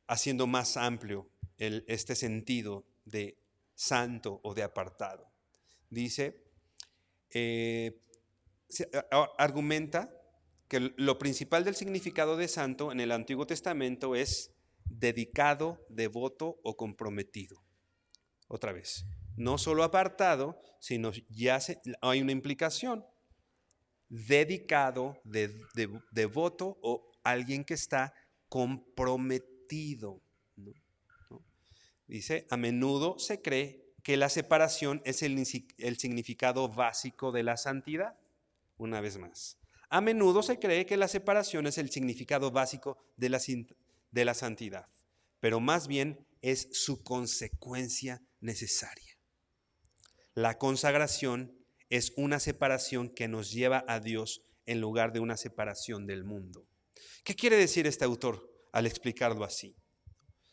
haciendo más amplio este sentido de santo o de apartado. Dice, argumenta que lo principal del significado de santo en el Antiguo Testamento es dedicado, devoto o comprometido. Otra vez, no solo apartado, sino hay una implicación. Dedicado, devoto o alguien que está comprometido, ¿no? Dice, a menudo se cree que la separación es el significado básico de la santidad. Una vez más, a menudo se cree que la separación es el significado básico de la santidad, pero más bien es su consecuencia necesaria. La consagración es una separación que nos lleva a Dios en lugar de una separación del mundo. ¿Qué quiere decir este autor al explicarlo así?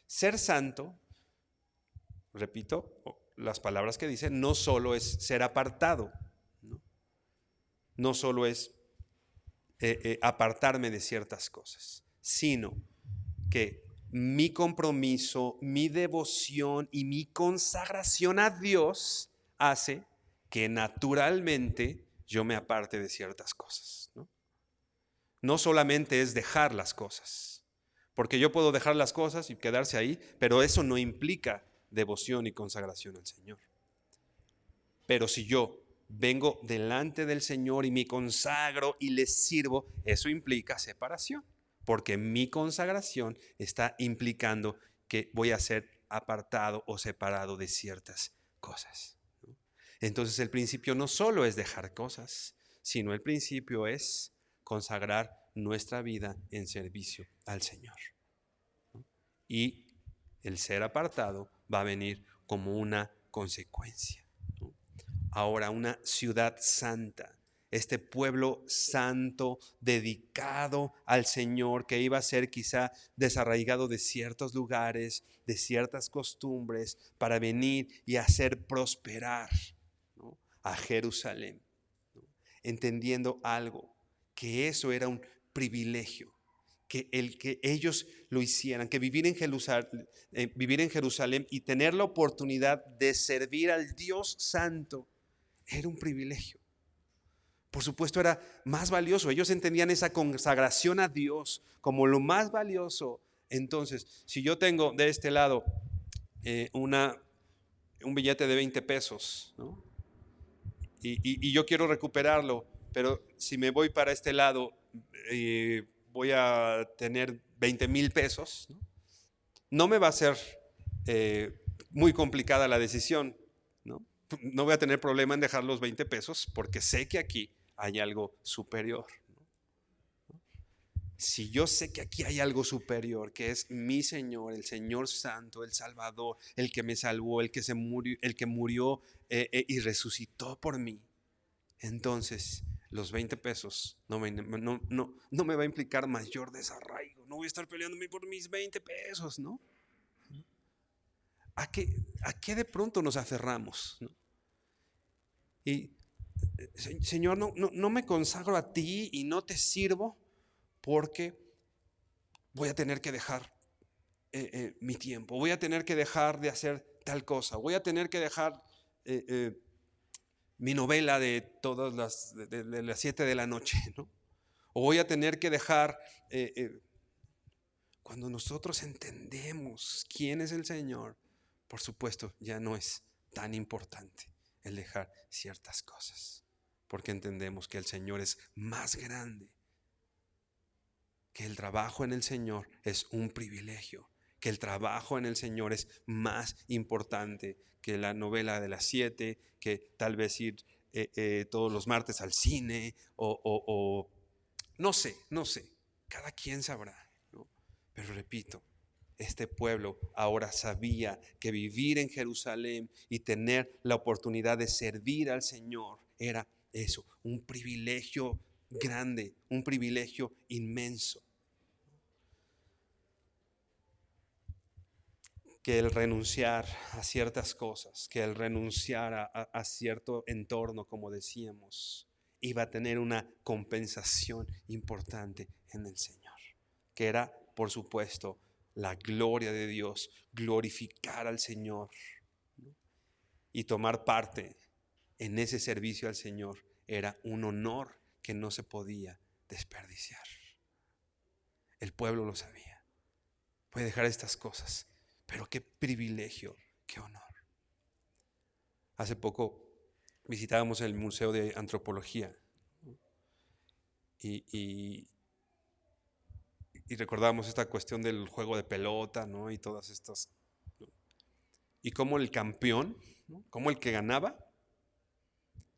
Ser santo, repito las palabras que dice, no solo es ser apartado, no solo es apartarme de ciertas cosas, sino que mi compromiso, mi devoción y mi consagración a Dios hace que naturalmente yo me aparte de ciertas cosas, ¿no? No solamente es dejar las cosas, porque yo puedo dejar las cosas y quedarse ahí, pero eso no implica devoción y consagración al Señor. Pero si yo vengo delante del Señor y me consagro y le sirvo, eso implica separación, porque mi consagración está implicando que voy a ser apartado o separado de ciertas cosas. Entonces el principio no solo es dejar cosas, sino el principio es consagrar nuestra vida en servicio al Señor. Y el ser apartado va a venir como una consecuencia. Ahora, una ciudad santa, este pueblo santo dedicado al Señor, que iba a ser quizá desarraigado de ciertos lugares, de ciertas costumbres, para venir y hacer prosperar, ¿no?, a Jerusalén, ¿no?, entendiendo algo, que eso era un privilegio, que el que ellos lo hicieran, que vivir en Jerusalén y tener la oportunidad de servir al Dios santo era un privilegio. Por supuesto, era más valioso. Ellos entendían esa consagración a Dios como lo más valioso. Entonces, si yo tengo de este lado un billete de 20 pesos, ¿no?, y yo quiero recuperarlo, pero si me voy para este lado, voy a tener 20,000 pesos, ¿no? No me va a ser muy complicada la decisión, ¿no? No voy a tener problema en dejar los 20 pesos porque sé que aquí hay algo superior, ¿no? Si yo sé que aquí hay algo superior, que es mi Señor, el Señor Santo, el Salvador, el que me salvó, el que murió y resucitó por mí, entonces los 20 pesos no me va a implicar mayor desarraigo. No voy a estar peleándome por mis 20 pesos, ¿no? ¿A qué de pronto nos aferramos, ¿no? Y Señor, no me consagro a ti y no te sirvo porque voy a tener que dejar mi tiempo, voy a tener que dejar de hacer tal cosa, voy a tener que dejar mi novela de todas de las 7 de la noche, ¿no? O voy a tener que dejar, cuando nosotros entendemos quién es el Señor, por supuesto, ya no es tan importante el dejar ciertas cosas, porque entendemos que el Señor es más grande, que el trabajo en el Señor es un privilegio, que el trabajo en el Señor es más importante que la novela de las 7, que tal vez ir todos los martes al cine o no sé, cada quien sabrá, ¿no? Pero repito, este pueblo ahora sabía que vivir en Jerusalén y tener la oportunidad de servir al Señor era eso, un privilegio grande, un privilegio inmenso. Que el renunciar a ciertas cosas, que el renunciar a cierto entorno, como decíamos, iba a tener una compensación importante en el Señor, que era, por supuesto, la gloria de Dios, glorificar al Señor, ¿no? Y tomar parte en ese servicio al Señor era un honor que no se podía desperdiciar. El pueblo lo sabía. Puede dejar estas cosas, pero qué privilegio, qué honor. Hace poco visitábamos el Museo de Antropología y recordábamos esta cuestión del juego de pelota, ¿no? Y todas estas, ¿no? Y cómo el campeón, ¿no? Cómo el que ganaba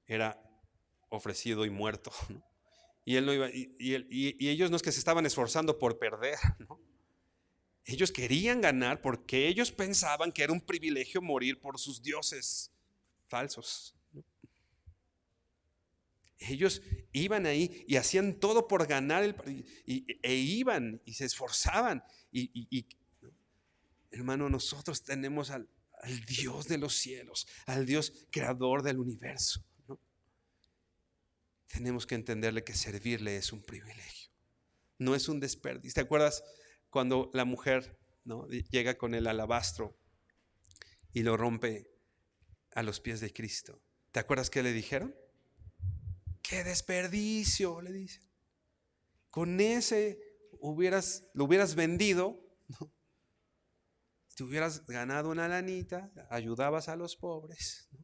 era ofrecido y muerto, ¿no? Y él no iba, y ellos no es que se estaban esforzando por perder, ¿no? Ellos querían ganar porque ellos pensaban que era un privilegio morir por sus dioses falsos, ¿no? Ellos iban ahí y hacían todo por ganar e iban y se esforzaban. ¿No? Hermano, nosotros tenemos al Dios de los cielos, al Dios creador del universo, ¿no? Tenemos que entenderle que servirle es un privilegio, no es un desperdicio. ¿Te acuerdas cuando la mujer, ¿no? Llega con el alabastro y lo rompe a los pies de Cristo? ¿Te acuerdas qué le dijeron? ¡Qué desperdicio!, le dicen. Con ese lo hubieras vendido, ¿no? Te hubieras ganado una lanita, ayudabas a los pobres, ¿no?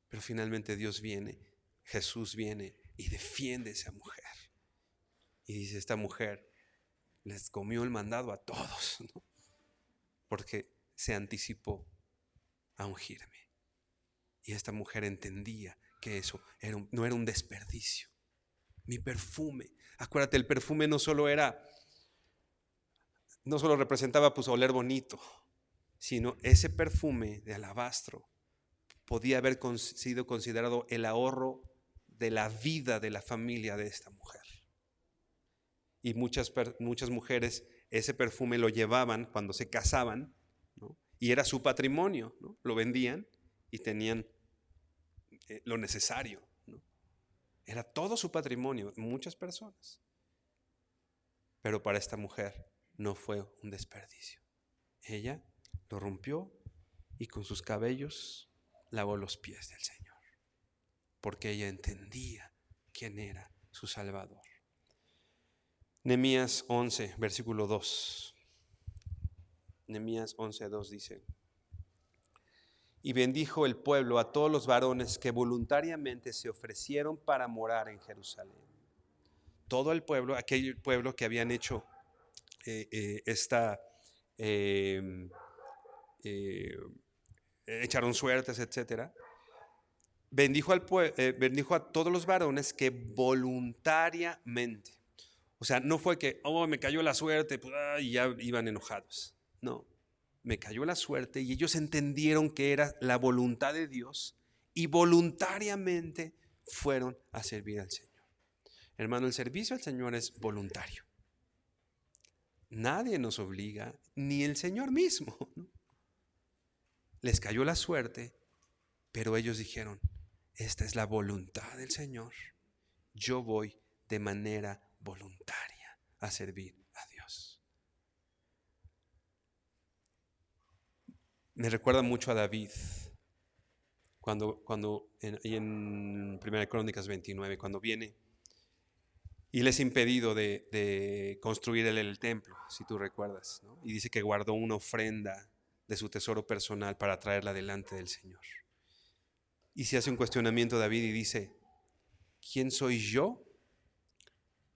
Pero finalmente Dios viene, Jesús viene y defiende a esa mujer. Y dice, esta mujer les comió el mandado a todos, ¿no? Porque se anticipó a ungirme. Y esta mujer entendía que eso no era un desperdicio. Mi perfume, acuérdate, el perfume no solo representaba pues oler bonito, sino ese perfume de alabastro podía haber sido considerado el ahorro de la vida de la familia de esta mujer. Y muchas mujeres ese perfume lo llevaban cuando se casaban, ¿no? Y era su patrimonio, ¿no? Lo vendían y tenían lo necesario, ¿no? Era todo su patrimonio, muchas personas. Pero para esta mujer no fue un desperdicio. Ella lo rompió y con sus cabellos lavó los pies del Señor, porque ella entendía quién era su Salvador. Nehemías 11, versículo 2. Nehemías 11, 2 dice: y bendijo el pueblo a todos los varones que voluntariamente se ofrecieron para morar en Jerusalén. Todo el pueblo, aquel pueblo que habían hecho echaron suertes, etcétera. Bendijo a todos los varones que voluntariamente, o sea, no fue que, me cayó la suerte, pues, y ya iban enojados. No, me cayó la suerte y ellos entendieron que era la voluntad de Dios y voluntariamente fueron a servir al Señor. Hermano, el servicio al Señor es voluntario. Nadie nos obliga, ni el Señor mismo, ¿no? Les cayó la suerte, pero ellos dijeron, esta es la voluntad del Señor. Yo voy de manera voluntaria a servir a Dios. Me recuerda mucho a David, cuando en 1 Crónicas 29, cuando viene y les impedido de construir el templo, si tú recuerdas, ¿no? Y dice que guardó una ofrenda de su tesoro personal para traerla delante del Señor. Y se hace un cuestionamiento David y dice, ¿quién soy yo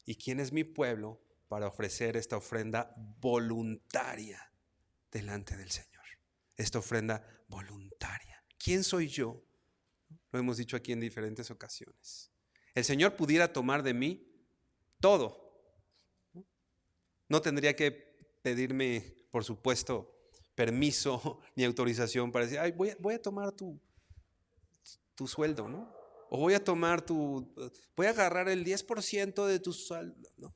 y quién es mi pueblo para ofrecer esta ofrenda voluntaria delante del Señor? Esta ofrenda voluntaria. ¿Quién soy yo? Lo hemos dicho aquí en diferentes ocasiones. El Señor pudiera tomar de mí todo. No tendría que pedirme por supuesto, permiso ni autorización para decir, ay, voy a tomar tu sueldo, ¿no? O voy a agarrar el 10% de tu sueldo, ¿no?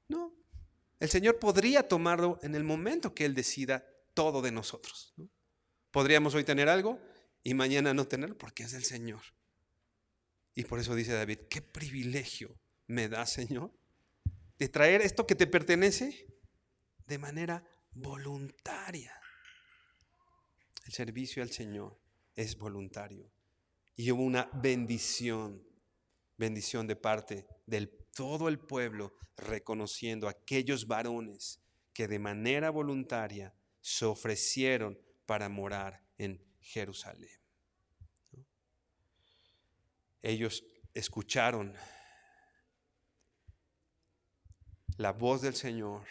No, el Señor podría tomarlo en el momento que Él decida todo de nosotros, ¿no? Podríamos hoy tener algo y mañana no tenerlo porque es el Señor. Y por eso dice David, qué privilegio me da, Señor, de traer esto que te pertenece de manera voluntaria. El servicio al Señor es voluntario. Y hubo una bendición de parte de todo el pueblo, reconociendo a aquellos varones que de manera voluntaria se ofrecieron para morar en Jerusalén. Ellos escucharon la voz del Señor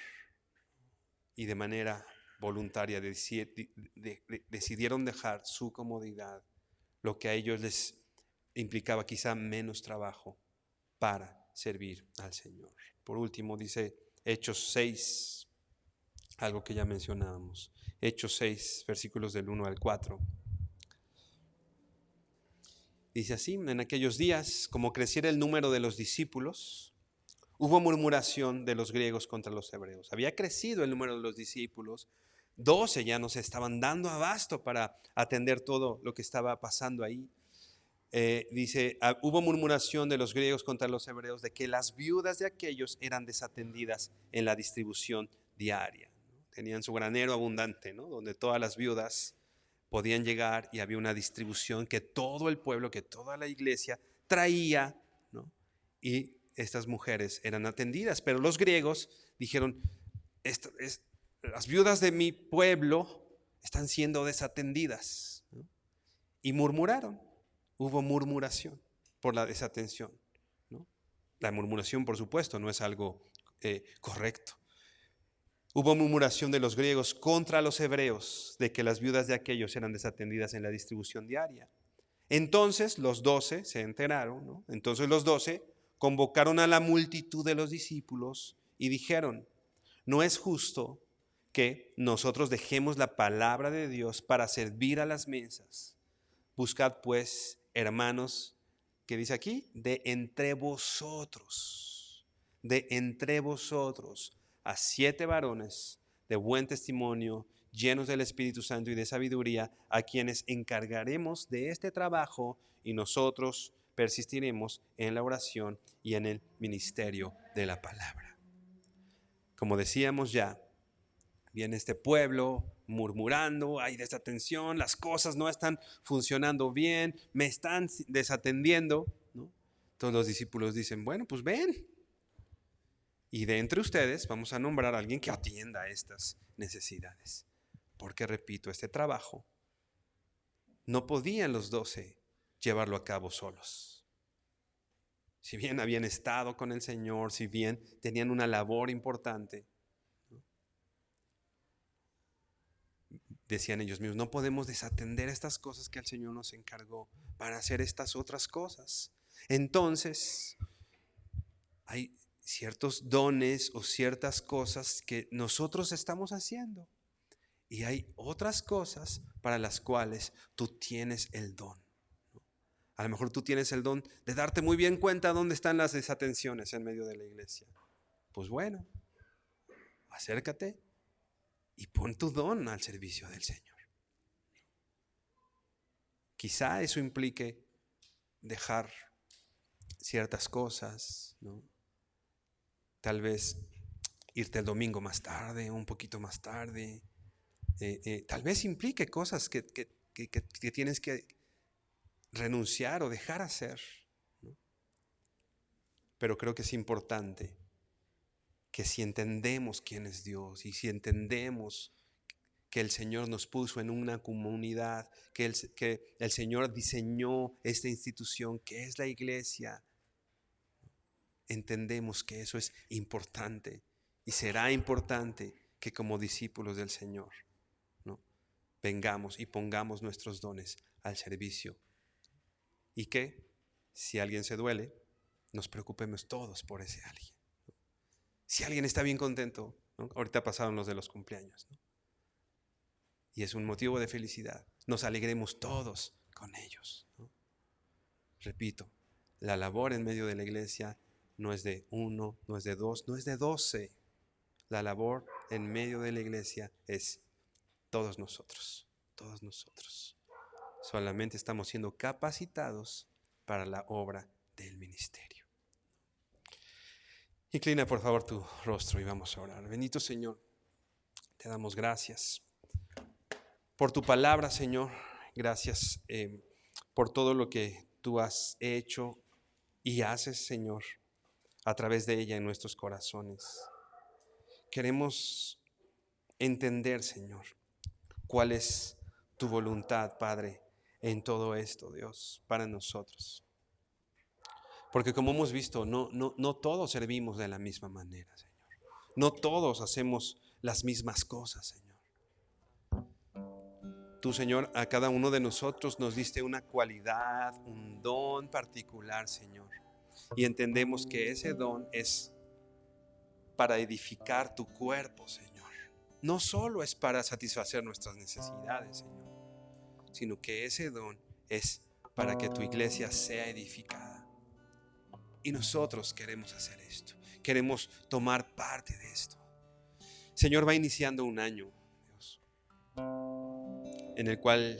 y de manera voluntaria decidieron dejar su comodidad, lo que a ellos les implicaba quizá menos trabajo, para servir al Señor. Por último, dice Hechos 6, algo que ya mencionábamos. Hechos 6, versículos del 1 al 4. Dice así, en aquellos días, como creciera el número de los discípulos, hubo murmuración de los griegos contra los hebreos. Había crecido el número de los discípulos, 12 ya no se estaban dando abasto para atender todo lo que estaba pasando ahí. Dice, hubo murmuración de los griegos contra los hebreos de que las viudas de aquellos eran desatendidas en la distribución diaria. Tenían su granero abundante, ¿no? Donde todas las viudas podían llegar y había una distribución que todo el pueblo, que toda la iglesia traía, ¿no? Y estas mujeres eran atendidas, pero los griegos dijeron, las viudas de mi pueblo están siendo desatendidas, ¿no? Y murmuraron. Hubo murmuración por la desatención, ¿no? La murmuración, por supuesto, no es algo correcto. Hubo murmuración de los griegos contra los hebreos de que las viudas de aquellos eran desatendidas en la distribución diaria. Entonces los 12 se enteraron, ¿no? Entonces los 12 convocaron a la multitud de los discípulos y dijeron, no es justo que nosotros dejemos la palabra de Dios para servir a las mesas. Buscad pues, hermanos, ¿qué dice aquí? De entre vosotros a 7 varones de buen testimonio, llenos del Espíritu Santo y de sabiduría, a quienes encargaremos de este trabajo y nosotros persistiremos en la oración y en el ministerio de la palabra. Como decíamos ya, viene este pueblo murmurando, hay desatención, las cosas no están funcionando bien, me están desatendiendo, ¿no? Todos los discípulos dicen, bueno, pues ven. Y de entre ustedes vamos a nombrar a alguien que atienda estas necesidades. Porque, repito, este trabajo no podían los 12 llevarlo a cabo solos. Si bien habían estado con el Señor, si bien tenían una labor importante, decían ellos mismos, no podemos desatender estas cosas que el Señor nos encargó para hacer estas otras cosas. Entonces, hay ciertos dones o ciertas cosas que nosotros estamos haciendo y hay otras cosas para las cuales tú tienes el don. A lo mejor tú tienes el don de darte muy bien cuenta dónde están las desatenciones en medio de la iglesia. Pues bueno, acércate y pon tu don al servicio del Señor. Quizá eso implique dejar ciertas cosas, ¿no? Tal vez irte el domingo más tarde, un poquito más tarde. Tal vez implique cosas que tienes que renunciar o dejar hacer, ¿no? Pero creo que es importante que si entendemos quién es Dios y si entendemos que el Señor nos puso en una comunidad, que el Señor diseñó esta institución que es la iglesia, entendemos que eso es importante y será importante que como discípulos del Señor, ¿no?, vengamos y pongamos nuestros dones al servicio y que si alguien se duele, nos preocupemos todos por ese alguien. Si alguien está bien contento, ¿no? Ahorita pasaron los de los cumpleaños, ¿no? Y es un motivo de felicidad. Nos alegremos todos con ellos, ¿no? Repito, la labor en medio de la iglesia no es de uno, no es de dos, no es de 12. La labor en medio de la iglesia es todos nosotros, todos nosotros. Solamente estamos siendo capacitados para la obra del ministerio. Inclina por favor tu rostro y vamos a orar. Bendito Señor, te damos gracias por tu palabra, Señor. Gracias por todo lo que tú has hecho y haces, Señor, a través de ella en nuestros corazones. Queremos entender, Señor, cuál es tu voluntad, Padre, en todo esto, Dios, para nosotros. Porque como hemos visto, no todos servimos de la misma manera, Señor. No todos hacemos las mismas cosas, Señor. Tú, Señor, a cada uno de nosotros nos diste una cualidad, un don particular, Señor. Y entendemos que ese don es para edificar tu cuerpo, Señor. No solo es para satisfacer nuestras necesidades, Señor, sino que ese don es para que tu iglesia sea edificada. Y nosotros queremos hacer esto. Queremos tomar parte de esto. Señor, va iniciando un año, Dios, en el cual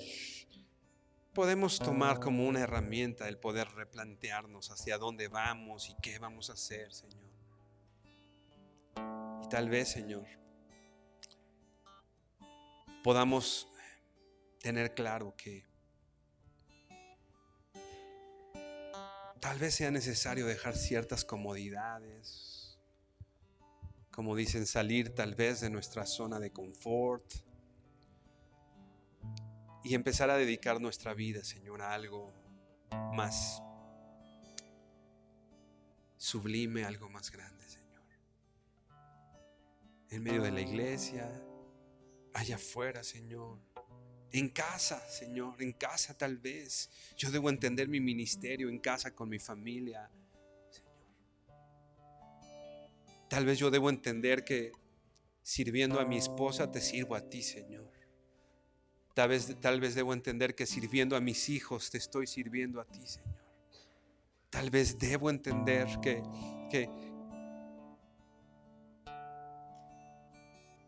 podemos tomar como una herramienta el poder replantearnos hacia dónde vamos y qué vamos a hacer, Señor. Y tal vez, Señor, podamos tener claro que tal vez sea necesario dejar ciertas comodidades, como dicen, salir tal vez de nuestra zona de confort y empezar a dedicar nuestra vida, Señor, a algo más sublime, algo más grande, Señor. En medio de la iglesia, allá afuera, Señor. En casa, Señor, en casa tal vez. Yo debo entender mi ministerio en casa con mi familia, Señor. Tal vez yo debo entender que sirviendo a mi esposa te sirvo a ti, Señor. Tal vez debo entender que sirviendo a mis hijos te estoy sirviendo a ti, Señor. Tal vez debo entender que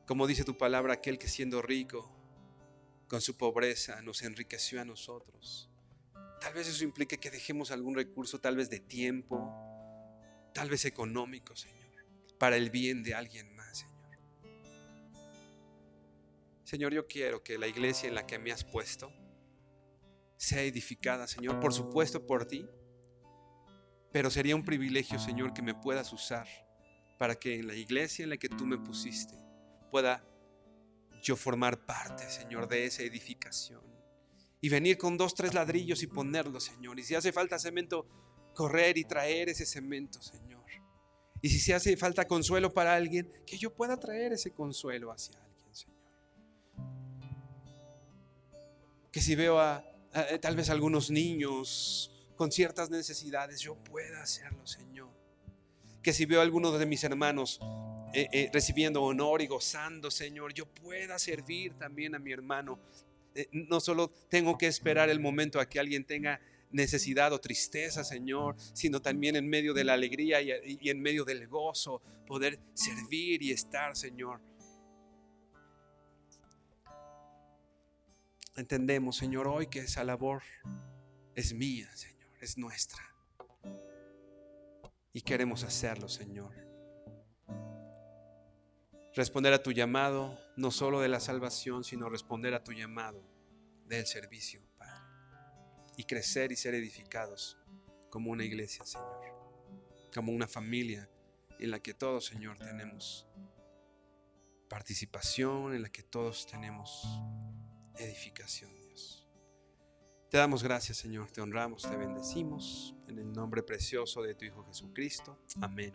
como dice tu palabra, aquel que siendo rico con su pobreza nos enriqueció a nosotros. Tal vez eso implique que dejemos algún recurso, tal vez de tiempo, tal vez económico, Señor, para el bien de alguien más, Señor. Señor, yo quiero que la iglesia en la que me has puesto sea edificada, Señor, por supuesto por ti, pero sería un privilegio, Señor, que me puedas usar para que en la iglesia en la que tú me pusiste pueda yo formar parte, Señor, de esa edificación y venir con 2, 3 ladrillos y ponerlos, Señor. Y si hace falta cemento, correr y traer ese cemento, Señor. Y si se hace falta consuelo para alguien, que yo pueda traer ese consuelo hacia alguien, Señor. Que si veo a tal vez algunos niños con ciertas necesidades, yo pueda hacerlo, Señor. Que si veo a algunos de mis hermanos recibiendo honor y gozando, Señor, yo pueda servir también a mi hermano. No solo tengo que esperar el momento a que alguien tenga necesidad o tristeza, Señor, sino también en medio de la alegría y en medio del gozo, poder servir y estar, Señor. Entendemos, Señor, hoy que esa labor es mía, Señor, es nuestra. Y queremos hacerlo, Señor. Responder a tu llamado, no solo de la salvación, sino responder a tu llamado del servicio, Padre. Y crecer y ser edificados como una iglesia, Señor. Como una familia en la que todos, Señor, tenemos participación, en la que todos tenemos edificación, Dios. Te damos gracias, Señor, te honramos, te bendecimos en el nombre precioso de tu Hijo Jesucristo. Amén.